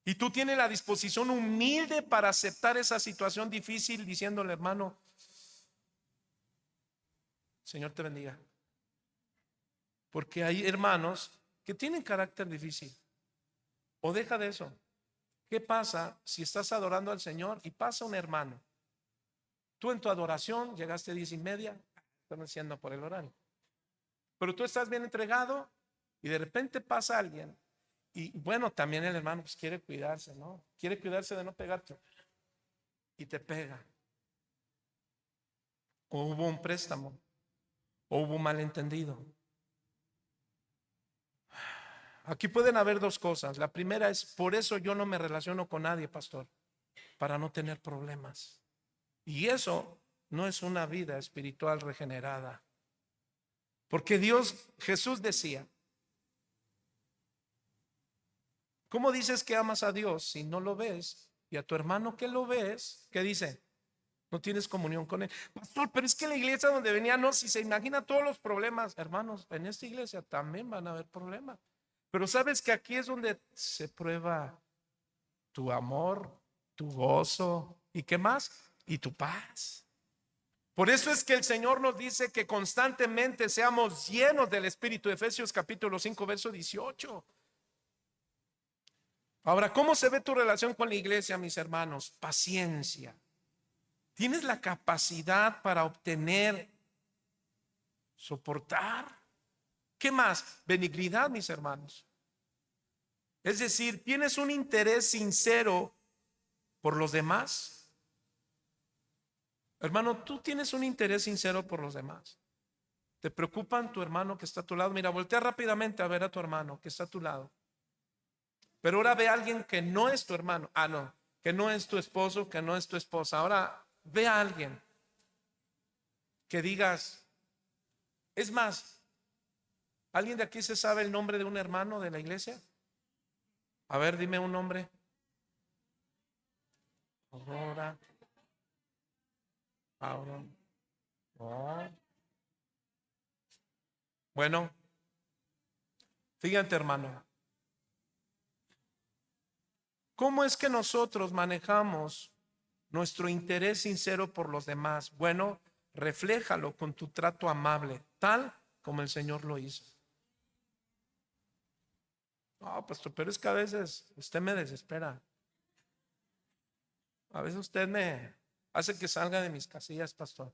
Y tú tienes la disposición humilde para aceptar esa situación difícil diciéndole, hermano, Señor te bendiga. Porque hay hermanos que tienen carácter difícil. O deja de eso. ¿Qué pasa si estás adorando al Señor y pasa un hermano? Tú en tu adoración llegaste a 10:30, están haciendo por el horario. Pero tú estás bien entregado y de repente pasa alguien. Y bueno, también el hermano pues quiere cuidarse, ¿no? Quiere cuidarse de no pegarte. Y te pega. O hubo un préstamo. O hubo un malentendido. Aquí pueden haber dos cosas. La primera es, por eso yo no me relaciono con nadie, pastor, para no tener problemas. Y eso no es una vida espiritual regenerada. Porque Jesús decía, ¿cómo dices que amas a Dios si no lo ves? Y a tu hermano que lo ves, ¿qué dice? No tienes comunión con él. Pastor, pero es que la iglesia donde venía, no, si se imagina todos los problemas, hermanos, en esta iglesia también van a haber problemas. Pero sabes que aquí es donde se prueba tu amor, tu gozo y qué más, y tu paz. Por eso es que el Señor nos dice que constantemente seamos llenos del Espíritu. Efesios capítulo 5 verso 18. Ahora, ¿cómo se ve tu relación con la iglesia, mis hermanos? Paciencia. ¿Tienes la capacidad para obtener, soportar? ¿Qué más? Benignidad, mis hermanos. Es decir, ¿tienes un interés sincero por los demás? Hermano, tú tienes un interés sincero por los demás. ¿Te preocupan tu hermano que está a tu lado? Mira, voltea rápidamente a ver a tu hermano que está a tu lado. Pero ahora ve a alguien que no es tu hermano. Ah, no, que no es tu esposo, que no es tu esposa. Ahora ve a alguien que digas, es más, ¿alguien de aquí se sabe el nombre de un hermano de la iglesia? A ver, dime un nombre. Aurora. Aurora. Oh. Bueno, fíjate, hermano. ¿Cómo es que nosotros manejamos nuestro interés sincero por los demás? Bueno, refléjalo con tu trato amable, tal como el Señor lo hizo. No, pastor, pero es que a veces usted me desespera. A veces usted me hace que salga de mis casillas, pastor.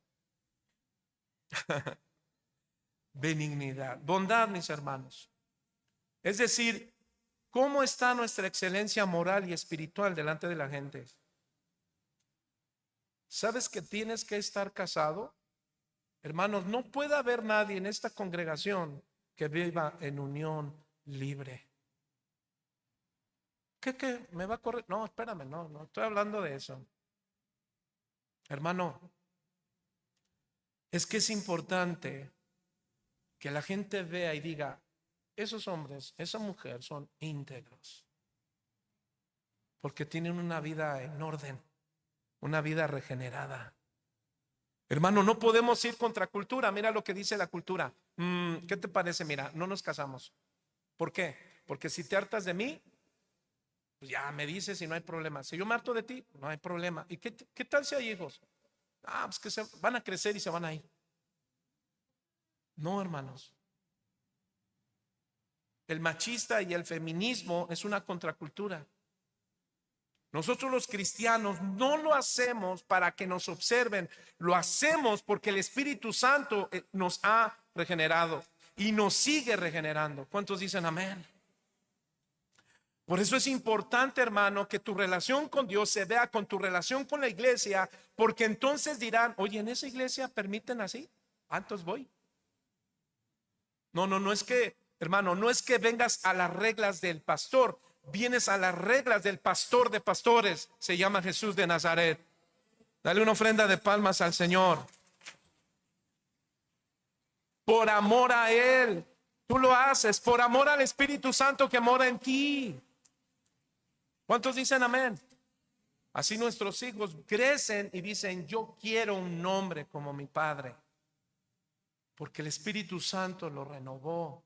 Benignidad, bondad, mis hermanos. Es decir, ¿cómo está nuestra excelencia moral y espiritual delante de la gente? ¿Sabes que tienes que estar casado? Hermanos, no puede haber nadie en esta congregación que viva en unión libre. ¿Qué? ¿Me va a correr? No, espérame, no estoy hablando de eso. Hermano, es que es importante que la gente vea y diga, esos hombres, esa mujer son íntegros, porque tienen una vida en orden, una vida regenerada. Hermano, no podemos ir contra cultura. Mira lo que dice la cultura. ¿Qué te parece? Mira, no nos casamos. ¿Por qué? Porque si te hartas de mí, pues ya me dices y no hay problema. Si yo me harto de ti, no hay problema. ¿Y qué tal si hay hijos? Pues que se van a crecer y se van a ir. No, hermanos. El machista y el feminismo es una contracultura. Nosotros los cristianos no lo hacemos para que nos observen, lo hacemos porque el Espíritu Santo nos ha regenerado y nos sigue regenerando. ¿Cuántos dicen amén? Por eso es importante, hermano, que tu relación con Dios se vea con tu relación con la iglesia, porque entonces dirán, oye, en esa iglesia permiten así, entonces voy. No es que, Hermano, no es que vengas a las reglas del pastor, vienes a las reglas del pastor de pastores. Se llama Jesús de Nazaret. Dale una ofrenda de palmas al Señor. Por amor a Él. Tú lo haces por amor al Espíritu Santo que mora en ti. ¿Cuántos dicen amén? Así nuestros hijos crecen y dicen: yo quiero un nombre como mi padre, porque el Espíritu Santo lo renovó.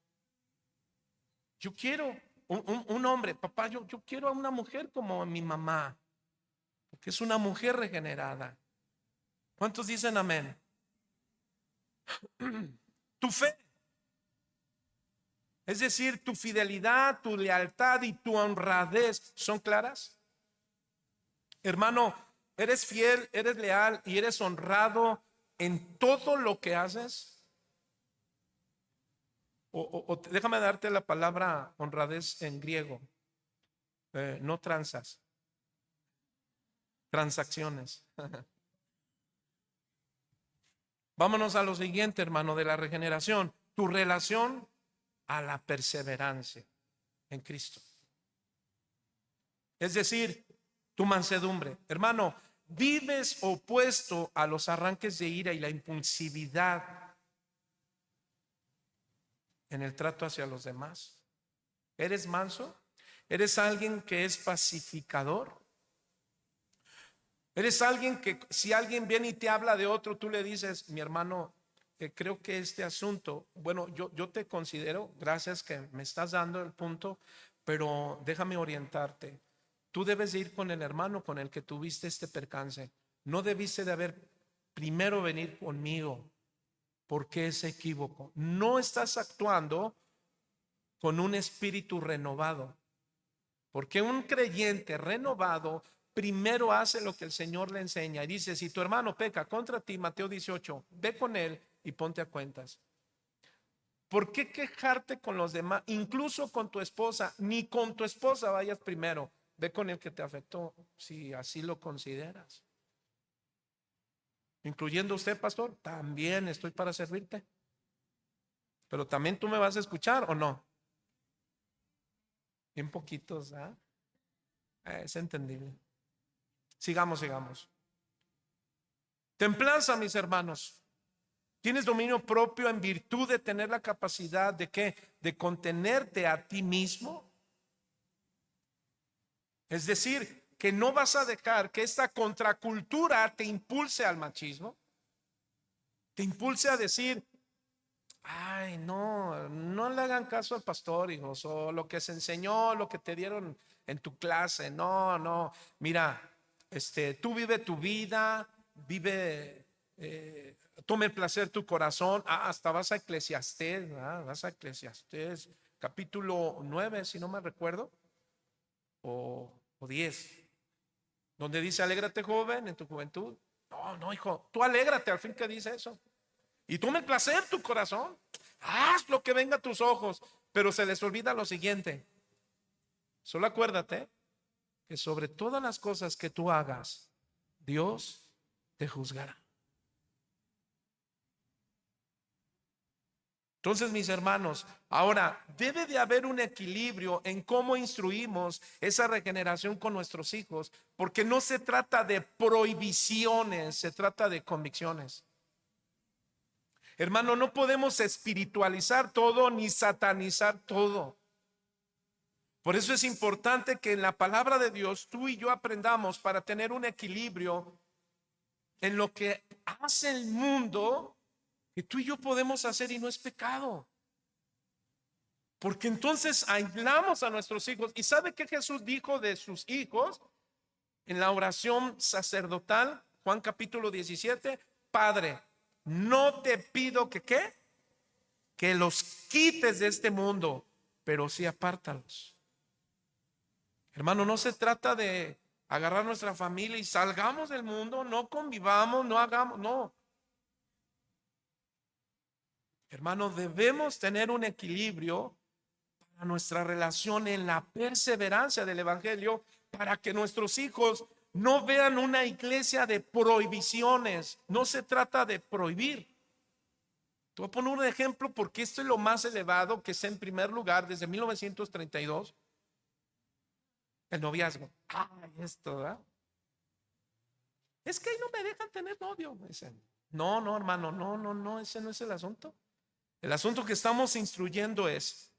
Yo quiero un hombre, papá, yo quiero a una mujer como mi mamá, porque es una mujer regenerada. ¿Cuántos dicen amén? Tu fe, es decir, tu fidelidad, tu lealtad y tu honradez, ¿son claras? Hermano, ¿eres fiel, eres leal y eres honrado en todo lo que haces? O déjame darte la palabra honradez en griego. No transas, transacciones. Vámonos a lo siguiente, hermano, de la regeneración. Tu relación a la perseverancia en Cristo. Es decir, tu mansedumbre. Hermano, vives opuesto a los arranques de ira y la impulsividad en el trato hacia los demás. ¿Eres manso? ¿Eres alguien que es pacificador? ¿Eres alguien que si alguien viene y te habla de otro, tú le dices: mi hermano, creo que este asunto, bueno, yo te considero, gracias que me estás dando el punto, pero déjame orientarte. Tú debes de ir con el hermano con el que tuviste este percance. No debiste de haber primero venir conmigo, porque es equívoco. No estás actuando con un espíritu renovado, porque un creyente renovado primero hace lo que el Señor le enseña y dice: si tu hermano peca contra ti, Mateo 18, ve con él y ponte a cuentas. ¿Por qué quejarte con los demás? Incluso con tu esposa. Ni con tu esposa vayas primero. Ve con el que te afectó, si así lo consideras. Incluyendo usted, pastor, también estoy para servirte. Pero también tú me vas a escuchar, ¿o no? Bien poquitos, ¿ah? Es entendible. Sigamos. Templanza, mis hermanos. Tienes dominio propio en virtud de tener la capacidad de ¿qué? De contenerte a ti mismo. Es decir, que no vas a dejar que esta contracultura te impulse al machismo, te impulse a decir: ay, no le hagan caso al pastor, hijos, o lo que se enseñó, lo que te dieron en tu clase. No, mira, tú vive tu vida, tome el placer tu corazón. Hasta vas a Eclesiastés, ¿verdad? Vas a Eclesiastés, capítulo 9, si no me recuerdo, o 10, donde dice: alégrate, joven, en tu juventud. No, hijo, tú alégrate, al fin que dice eso. Y tome el placer tu corazón, haz lo que venga a tus ojos. Pero se les olvida lo siguiente: solo acuérdate que sobre todas las cosas que tú hagas, Dios te juzgará. Entonces, mis hermanos, ahora debe de haber un equilibrio en cómo instruimos esa regeneración con nuestros hijos, porque no se trata de prohibiciones, se trata de convicciones. Hermano, no podemos espiritualizar todo ni satanizar todo. Por eso es importante que en la palabra de Dios tú y yo aprendamos para tener un equilibrio en lo que hace el mundo, que tú y yo podemos hacer y no es pecado. Porque entonces aislamos a nuestros hijos. ¿Y sabe qué Jesús dijo de sus hijos en la oración sacerdotal? Juan capítulo 17: Padre, no te pido que ¿qué? Que los quites de este mundo, pero sí apártalos. Hermano, no se trata de agarrar nuestra familia y salgamos del mundo, no convivamos, no hagamos, no. Hermano, debemos tener un equilibrio para nuestra relación en la perseverancia del evangelio, para que nuestros hijos no vean una iglesia de prohibiciones. No se trata de prohibir, Te voy a poner un ejemplo porque esto es lo más elevado que es en primer lugar desde 1932, el noviazgo. Ay, esto, ¿verdad? Es que ahí no me dejan tener novio, me dicen. No, no, hermano, no, no, no, ese no es el asunto. El asunto que estamos instruyendo es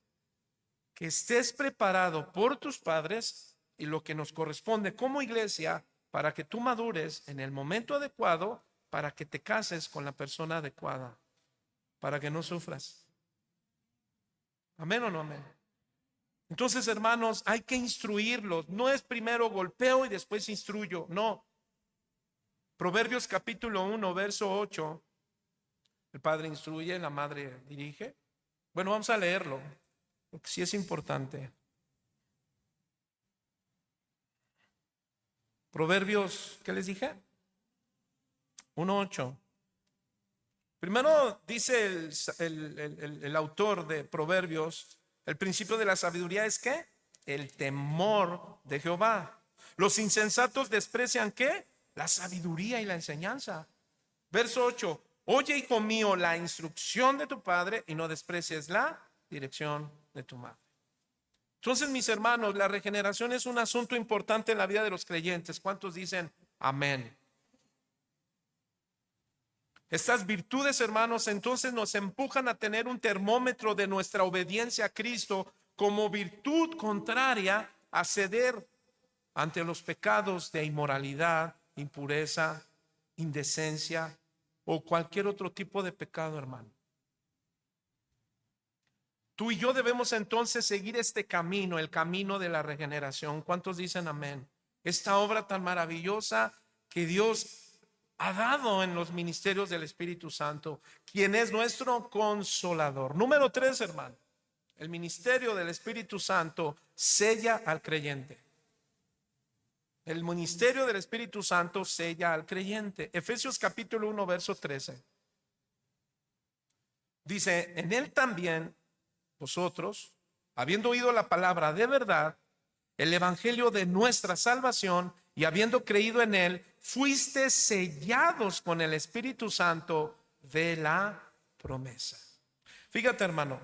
que estés preparado por tus padres y lo que nos corresponde como iglesia para que tú madures en el momento adecuado, para que te cases con la persona adecuada, para que no sufras. ¿Amén o no amén? Entonces, hermanos, hay que instruirlos. No es primero golpeo y después instruyo. No. Proverbios capítulo 1, verso 8. El padre instruye, la madre dirige. Bueno, vamos a leerlo, porque sí es importante. Proverbios, ¿qué les dije? 1:8. Primero dice el autor de Proverbios, el principio de la sabiduría es ¿qué? El temor de Jehová. Los insensatos desprecian ¿qué? La sabiduría y la enseñanza. Verso 8. Oye, hijo mío, la instrucción de tu padre y no desprecies la dirección de tu madre. Entonces, mis hermanos, la regeneración es un asunto importante en la vida de los creyentes. ¿Cuántos dicen amén? Estas virtudes, hermanos, entonces nos empujan a tener un termómetro de nuestra obediencia a Cristo como virtud contraria a ceder ante los pecados de inmoralidad, impureza, indecencia o cualquier otro tipo de pecado, hermano. Tú y yo debemos entonces seguir este camino, el camino de la regeneración. ¿Cuántos dicen amén? Esta obra tan maravillosa que Dios ha dado en los ministerios del Espíritu Santo, quien es nuestro consolador. Número 3, hermano. El ministerio del Espíritu Santo sella al creyente. El ministerio del Espíritu Santo sella al creyente. Efesios capítulo 1, verso 13. Dice, en él también vosotros, habiendo oído la palabra de verdad, el evangelio de nuestra salvación, y habiendo creído en él, fuiste sellados con el Espíritu Santo de la promesa. Fíjate, hermano,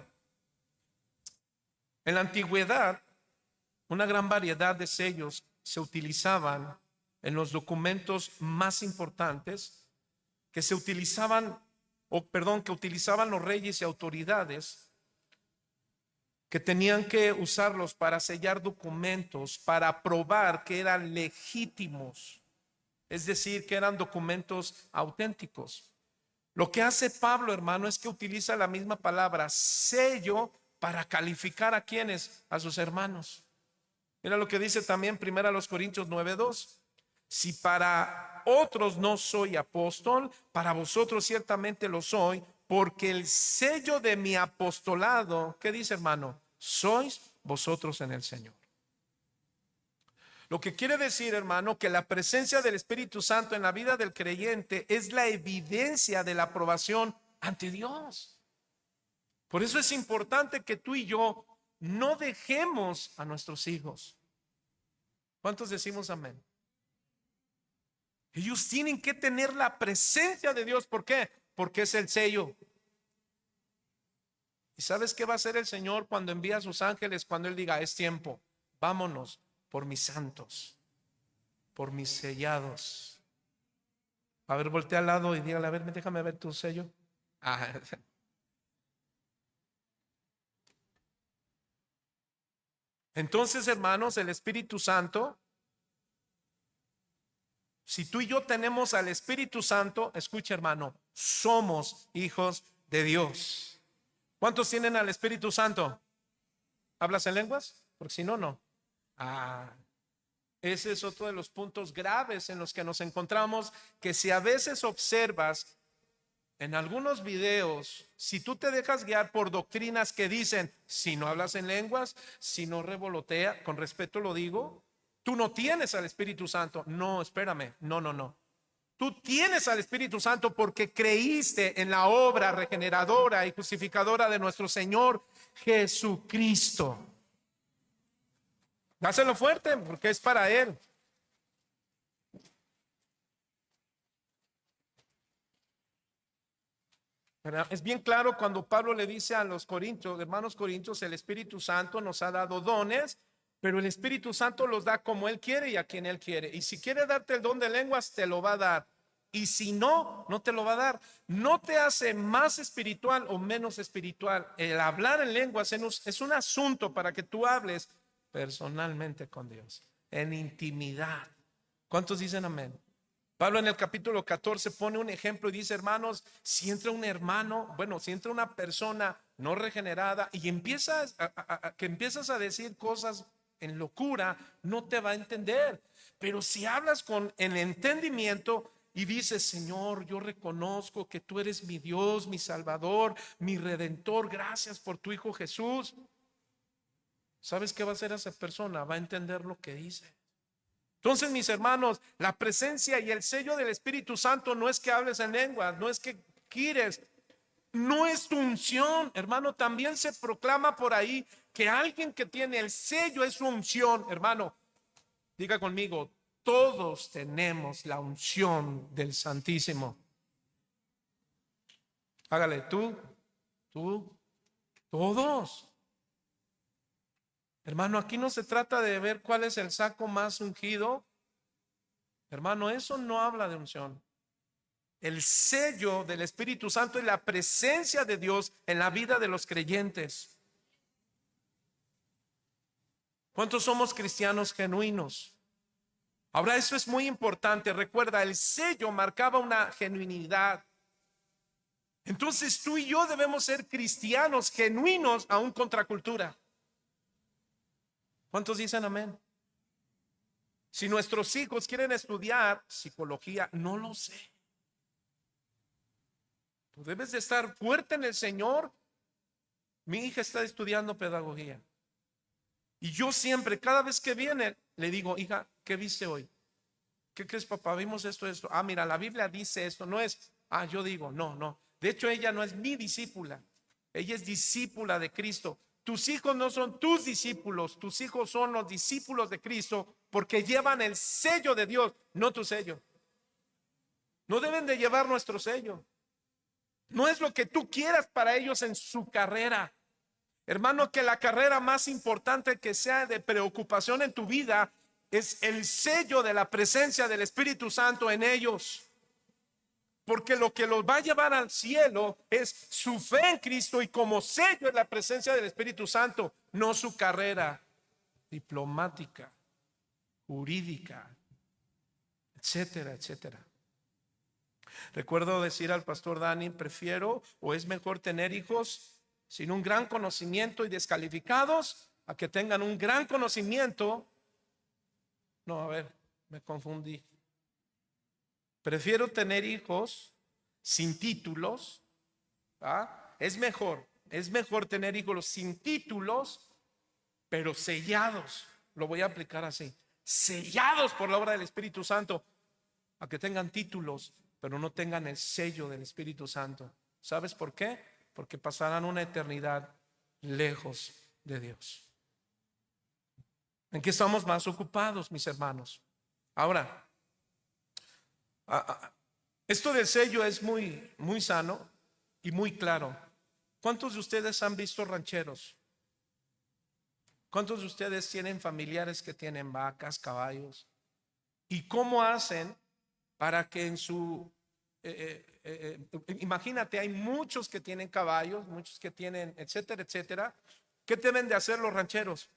en la antigüedad, una gran variedad de sellos se utilizaban en los documentos más importantes que se utilizaban, que utilizaban los reyes y autoridades, que tenían que usarlos para sellar documentos, para probar que eran legítimos, es decir, que eran documentos auténticos. Lo que hace Pablo, hermano, es que utiliza la misma palabra sello para calificar a quienes, a sus hermanos. Mira lo que dice también 1 Corintios 9:2. Si para otros no soy apóstol, para vosotros ciertamente lo soy, porque el sello de mi apostolado, ¿qué dice, hermano? Sois vosotros en el Señor. Lo que quiere decir, hermano, que la presencia del Espíritu Santo en la vida del creyente es la evidencia de la aprobación ante Dios. Por eso es importante que tú y yo no dejemos a nuestros hijos. ¿Cuántos decimos amén? Ellos tienen que tener la presencia de Dios. ¿Por qué? Porque es el sello. ¿Y sabes qué va a hacer el Señor cuando envía a sus ángeles? Cuando Él diga, es tiempo, vámonos por mis santos, por mis sellados. A ver, voltea al lado y dígale, a ver, déjame ver tu sello. Entonces, hermanos, el Espíritu Santo, si tú y yo tenemos al Espíritu Santo, escucha, hermano, somos hijos de Dios. ¿Cuántos tienen al Espíritu Santo? ¿Hablas en lenguas? Porque si no, no. Ese es otro de los puntos graves en los que nos encontramos, que si a veces observas en algunos videos, si tú te dejas guiar por doctrinas que dicen, si no hablas en lenguas, si no revolotea, con respeto lo digo, tú no tienes al Espíritu Santo. No, espérame, no. Tú tienes al Espíritu Santo porque creíste en la obra regeneradora y justificadora de nuestro Señor Jesucristo. Dáselo fuerte porque es para Él. ¿verdad? Es bien claro cuando Pablo le dice a los corintios, hermanos corintios, el Espíritu Santo nos ha dado dones, pero el Espíritu Santo los da como Él quiere y a quien Él quiere. Y si quiere darte el don de lenguas, te lo va a dar. Y si no, no te lo va a dar. No te hace más espiritual o menos espiritual. El hablar en lenguas es un asunto para que tú hables personalmente con Dios, en intimidad. ¿Cuántos dicen amén? Pablo en el capítulo 14 pone un ejemplo y dice, hermanos, si entra un hermano, bueno, si entra una persona no regenerada y que empiezas a decir cosas en locura, no te va a entender. Pero si hablas con el entendimiento y dices, Señor, yo reconozco que tú eres mi Dios, mi Salvador, mi Redentor, gracias por tu Hijo Jesús. ¿Sabes qué va a hacer esa persona? Va a entender lo que dice. Entonces, mis hermanos, la presencia y el sello del Espíritu Santo no es que hables en lenguas, no es que quieres, no es tu unción, hermano. También se proclama por ahí que alguien que tiene el sello es su unción, hermano. Diga conmigo, todos tenemos la unción del Santísimo. Hágale tú, todos. Hermano, aquí no se trata de ver cuál es el saco más ungido. Hermano, eso no habla de unción. El sello del Espíritu Santo es la presencia de Dios en la vida de los creyentes. ¿Cuántos somos cristianos genuinos? Ahora, eso es muy importante. Recuerda, el sello marcaba una genuinidad. Entonces tú y yo debemos ser cristianos genuinos aún contra cultura. ¿Cuántos dicen amén? Si nuestros hijos quieren estudiar psicología, no lo sé. Tú debes de estar fuerte en el Señor. Mi hija está estudiando pedagogía. Y yo siempre, cada vez que viene, le digo, hija, ¿qué viste hoy? ¿Qué crees, papá? Vimos esto. Ah, mira, la Biblia dice esto. No es, yo digo, no. De hecho, ella no es mi discípula. Ella es discípula de Cristo. Tus hijos no son tus discípulos. Tus hijos son los discípulos de Cristo porque llevan el sello de Dios, no tu sello. No deben de llevar nuestro sello. No es lo que tú quieras para ellos en su carrera. Hermano, que la carrera más importante que sea de preocupación en tu vida es el sello de la presencia del Espíritu Santo en ellos. Porque lo que los va a llevar al cielo es su fe en Cristo, y como sello es la presencia del Espíritu Santo, no su carrera diplomática, jurídica, etcétera, etcétera. Recuerdo decir al pastor Dani, prefiero o es mejor tener hijos sin un gran conocimiento y descalificados a que tengan un gran conocimiento. No, a ver, me confundí. Prefiero tener hijos sin títulos. Es mejor tener hijos sin títulos, pero sellados. Lo voy a aplicar así: sellados por la obra del Espíritu Santo, a que tengan títulos, pero no tengan el sello del Espíritu Santo. ¿Sabes por qué? Porque pasarán una eternidad lejos de Dios. ¿En qué estamos más ocupados, mis hermanos? Ahora, esto del sello es muy sano y muy claro. ¿Cuántos de ustedes han visto rancheros? ¿Cuántos de ustedes tienen familiares que tienen vacas, caballos? ¿Y cómo hacen para que en su... imagínate, hay muchos que tienen caballos, muchos que tienen, etcétera, etcétera. ¿Qué deben de hacer los rancheros?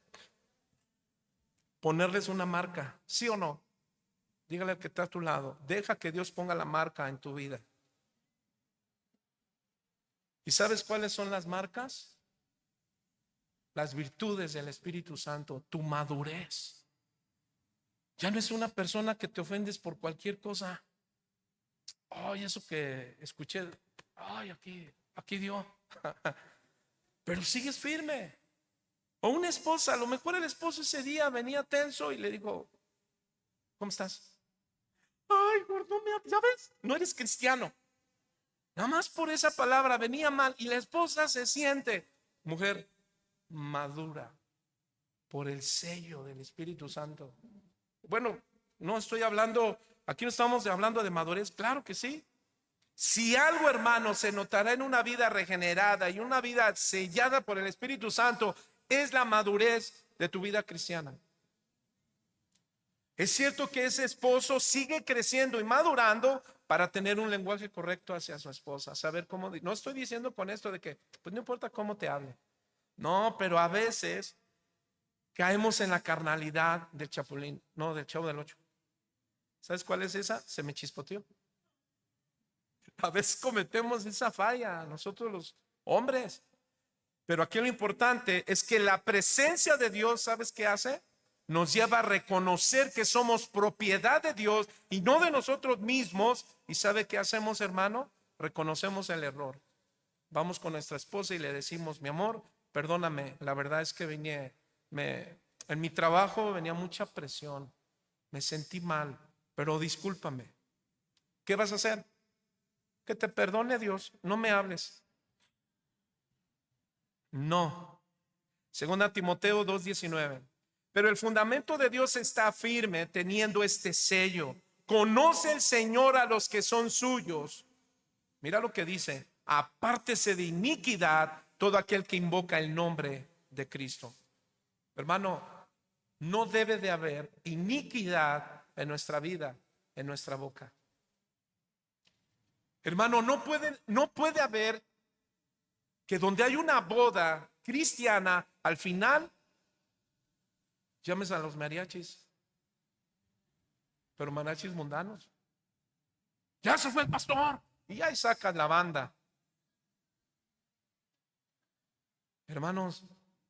Ponerles una marca, ¿sí o no? Dígale al que está a tu lado, deja que Dios ponga la marca en tu vida. ¿Y sabes cuáles son las marcas? Las virtudes del Espíritu Santo, tu madurez. Ya no es una persona que te ofendes por cualquier cosa. Ay, eso que escuché, ay, aquí dio. Pero sigues firme. O una esposa, a lo mejor el esposo ese día venía tenso y le dijo, ¿cómo estás? Ay, gordo, ya ves, no eres cristiano. Nada más por esa palabra venía mal, y la esposa se siente mujer madura por el sello del Espíritu Santo. Bueno, no estoy hablando, aquí no estamos hablando de madurez, claro que sí, Si algo, hermano, se notará en una vida regenerada y una vida sellada por el Espíritu Santo, es la madurez de tu vida cristiana. Es cierto que ese esposo sigue creciendo y madurando para tener un lenguaje correcto hacia su esposa, saber cómo. No estoy diciendo con esto de que, pues no importa cómo te hable. No, pero a veces caemos en la carnalidad del chapulín, no, del Chavo del Ocho. ¿Sabes cuál es esa? Se me chispoteó. A veces cometemos esa falla, nosotros los hombres. Pero aquí lo importante es que la presencia de Dios, ¿sabes qué hace? Nos lleva a reconocer que somos propiedad de Dios y no de nosotros mismos. ¿Y sabe qué hacemos, hermano? Reconocemos el error. Vamos con nuestra esposa y le decimos: mi amor, perdóname, la verdad es que en mi trabajo venía mucha presión, me sentí mal, pero discúlpame. ¿Qué vas a hacer? Que te perdone Dios, no me hables. No. Segunda Timoteo 2:19. Pero el fundamento de Dios está firme teniendo este sello: conoce el Señor a los que son suyos. Mira lo que dice: apártese de iniquidad todo aquel que invoca el nombre de Cristo. Hermano, no debe de haber iniquidad en nuestra vida, en nuestra boca. Hermano, no puede haber que donde hay una boda cristiana, al final llames a los mariachis, pero mariachis mundanos. Ya se fue el pastor y ahí sacas la banda. Hermanos,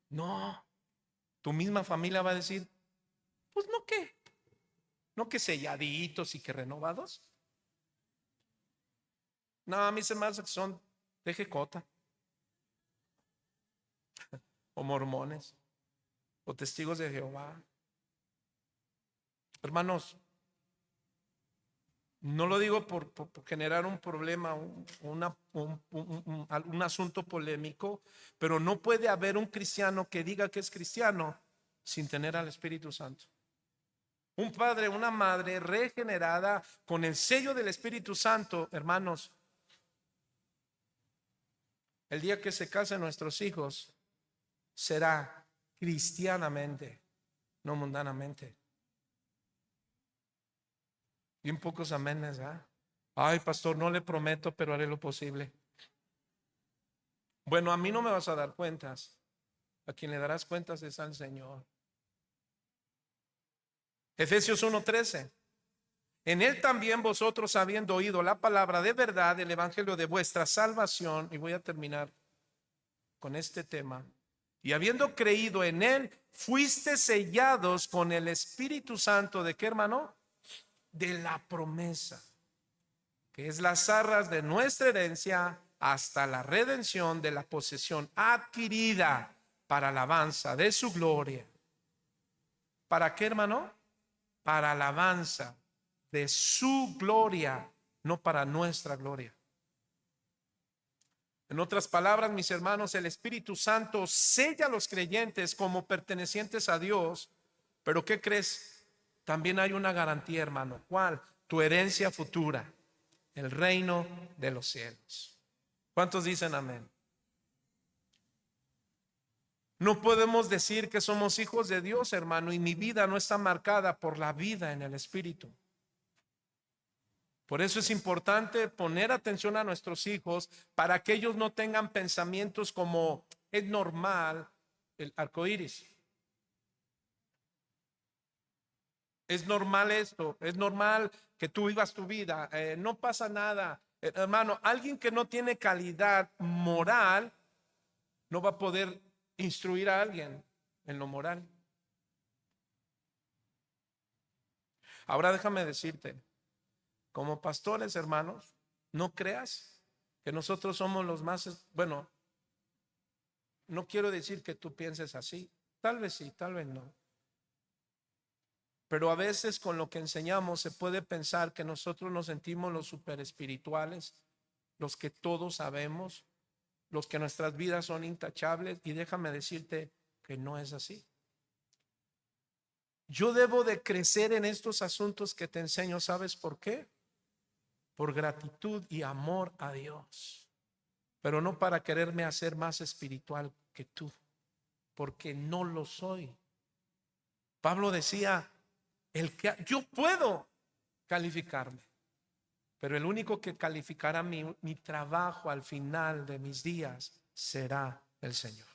no, tu misma familia va a decir: pues no que selladitos y que renovados. No, a mí se me hace que son de jecota, o mormones, o testigos de Jehová. Hermanos, no lo digo por generar un problema, un asunto polémico, pero no puede haber un cristiano que diga que es cristiano sin tener al Espíritu Santo. Un padre, una madre regenerada con el sello del Espíritu Santo, hermanos, el día que se casen nuestros hijos será cristianamente, no mundanamente. Y un pocos amenes, ¿ah? Ay, pastor, no le prometo, pero haré lo posible. Bueno, a mí no me vas a dar cuentas. A quien le darás cuentas es al Señor. Efesios 1:13. En él también vosotros, habiendo oído la palabra de verdad, el evangelio de vuestra salvación, y voy a terminar con este tema, y habiendo creído en él, fuiste sellados con el Espíritu Santo. ¿De qué, hermano? De la promesa, que es las arras de nuestra herencia hasta la redención de la posesión adquirida para alabanza de su gloria. ¿Para qué, hermano? Para alabanza de su gloria, no para nuestra gloria. En otras palabras, mis hermanos, el Espíritu Santo sella a los creyentes como pertenecientes a Dios. Pero ¿qué crees? También hay una garantía, hermano. ¿Cuál? Tu herencia futura, el reino de los cielos. ¿Cuántos dicen amén? No podemos decir que somos hijos de Dios, hermano, y mi vida no está marcada por la vida en el Espíritu. Por eso es importante poner atención a nuestros hijos para que ellos no tengan pensamientos como: es normal el arco iris, es normal esto, es normal que tú vivas tu vida, no pasa nada. Hermano, alguien que no tiene calidad moral no va a poder instruir a alguien en lo moral. Ahora déjame decirte, como pastores, hermanos, no creas que nosotros somos los más, bueno, no quiero decir que tú pienses así, tal vez sí, tal vez no. Pero a veces con lo que enseñamos se puede pensar que nosotros nos sentimos los super espirituales, los que todos sabemos, los que nuestras vidas son intachables, y déjame decirte que no es así. Yo debo de crecer en estos asuntos que te enseño. ¿Sabes por qué? por gratitud y amor a Dios, pero no para quererme hacer más espiritual que tú, porque no lo soy. Pablo decía, yo puedo calificarme, pero el único que calificará mi trabajo al final de mis días será el Señor.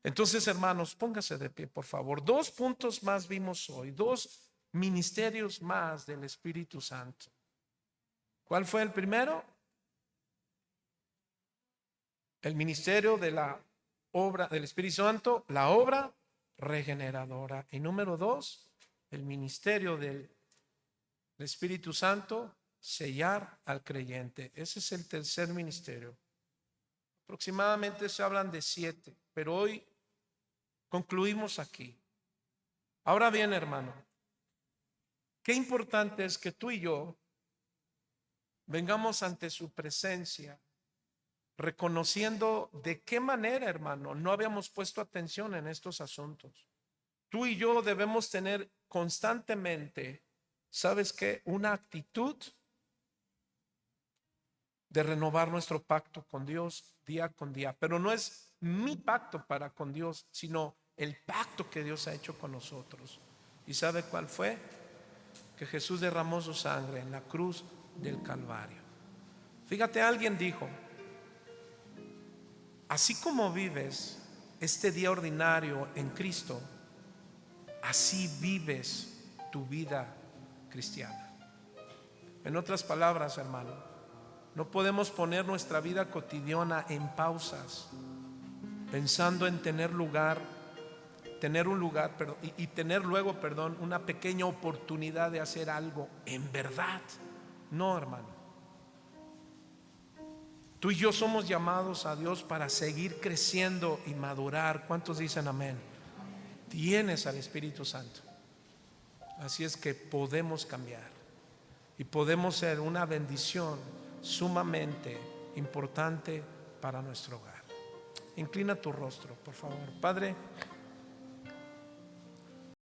Entonces, hermanos, póngase de pie, por favor. 2 puntos más vimos hoy, 2 ministerios más del Espíritu Santo. ¿Cuál fue el primero? El ministerio de la obra del Espíritu Santo, la obra regeneradora. Y número 2, el ministerio del Espíritu Santo, sellar al creyente. Ese es el tercer ministerio. Aproximadamente se hablan de 7, pero hoy concluimos aquí. Ahora bien, hermano, qué importante es que tú y yo vengamos ante su presencia, reconociendo de qué manera, hermano, no habíamos puesto atención en estos asuntos. Tú y yo debemos tener constantemente, ¿sabes qué? Una actitud de renovar nuestro pacto con Dios día con día. Pero no es mi pacto para con Dios, sino el pacto que Dios ha hecho con nosotros. ¿Y sabe cuál fue? Que Jesús derramó su sangre en la cruz del Calvario. Fíjate, alguien dijo, así como vives este día ordinario en Cristo, así vives tu vida cristiana. En otras palabras, hermano, no podemos poner nuestra vida cotidiana en pausas, pensando en tener un lugar, y tener luego, una pequeña oportunidad de hacer algo en verdad. No, hermano. Tú y yo somos llamados a Dios para seguir creciendo y madurar. ¿Cuántos dicen amén? Tienes al Espíritu Santo. Así es que podemos cambiar y podemos ser una bendición sumamente importante para nuestro hogar. Inclina tu rostro, por favor. Padre,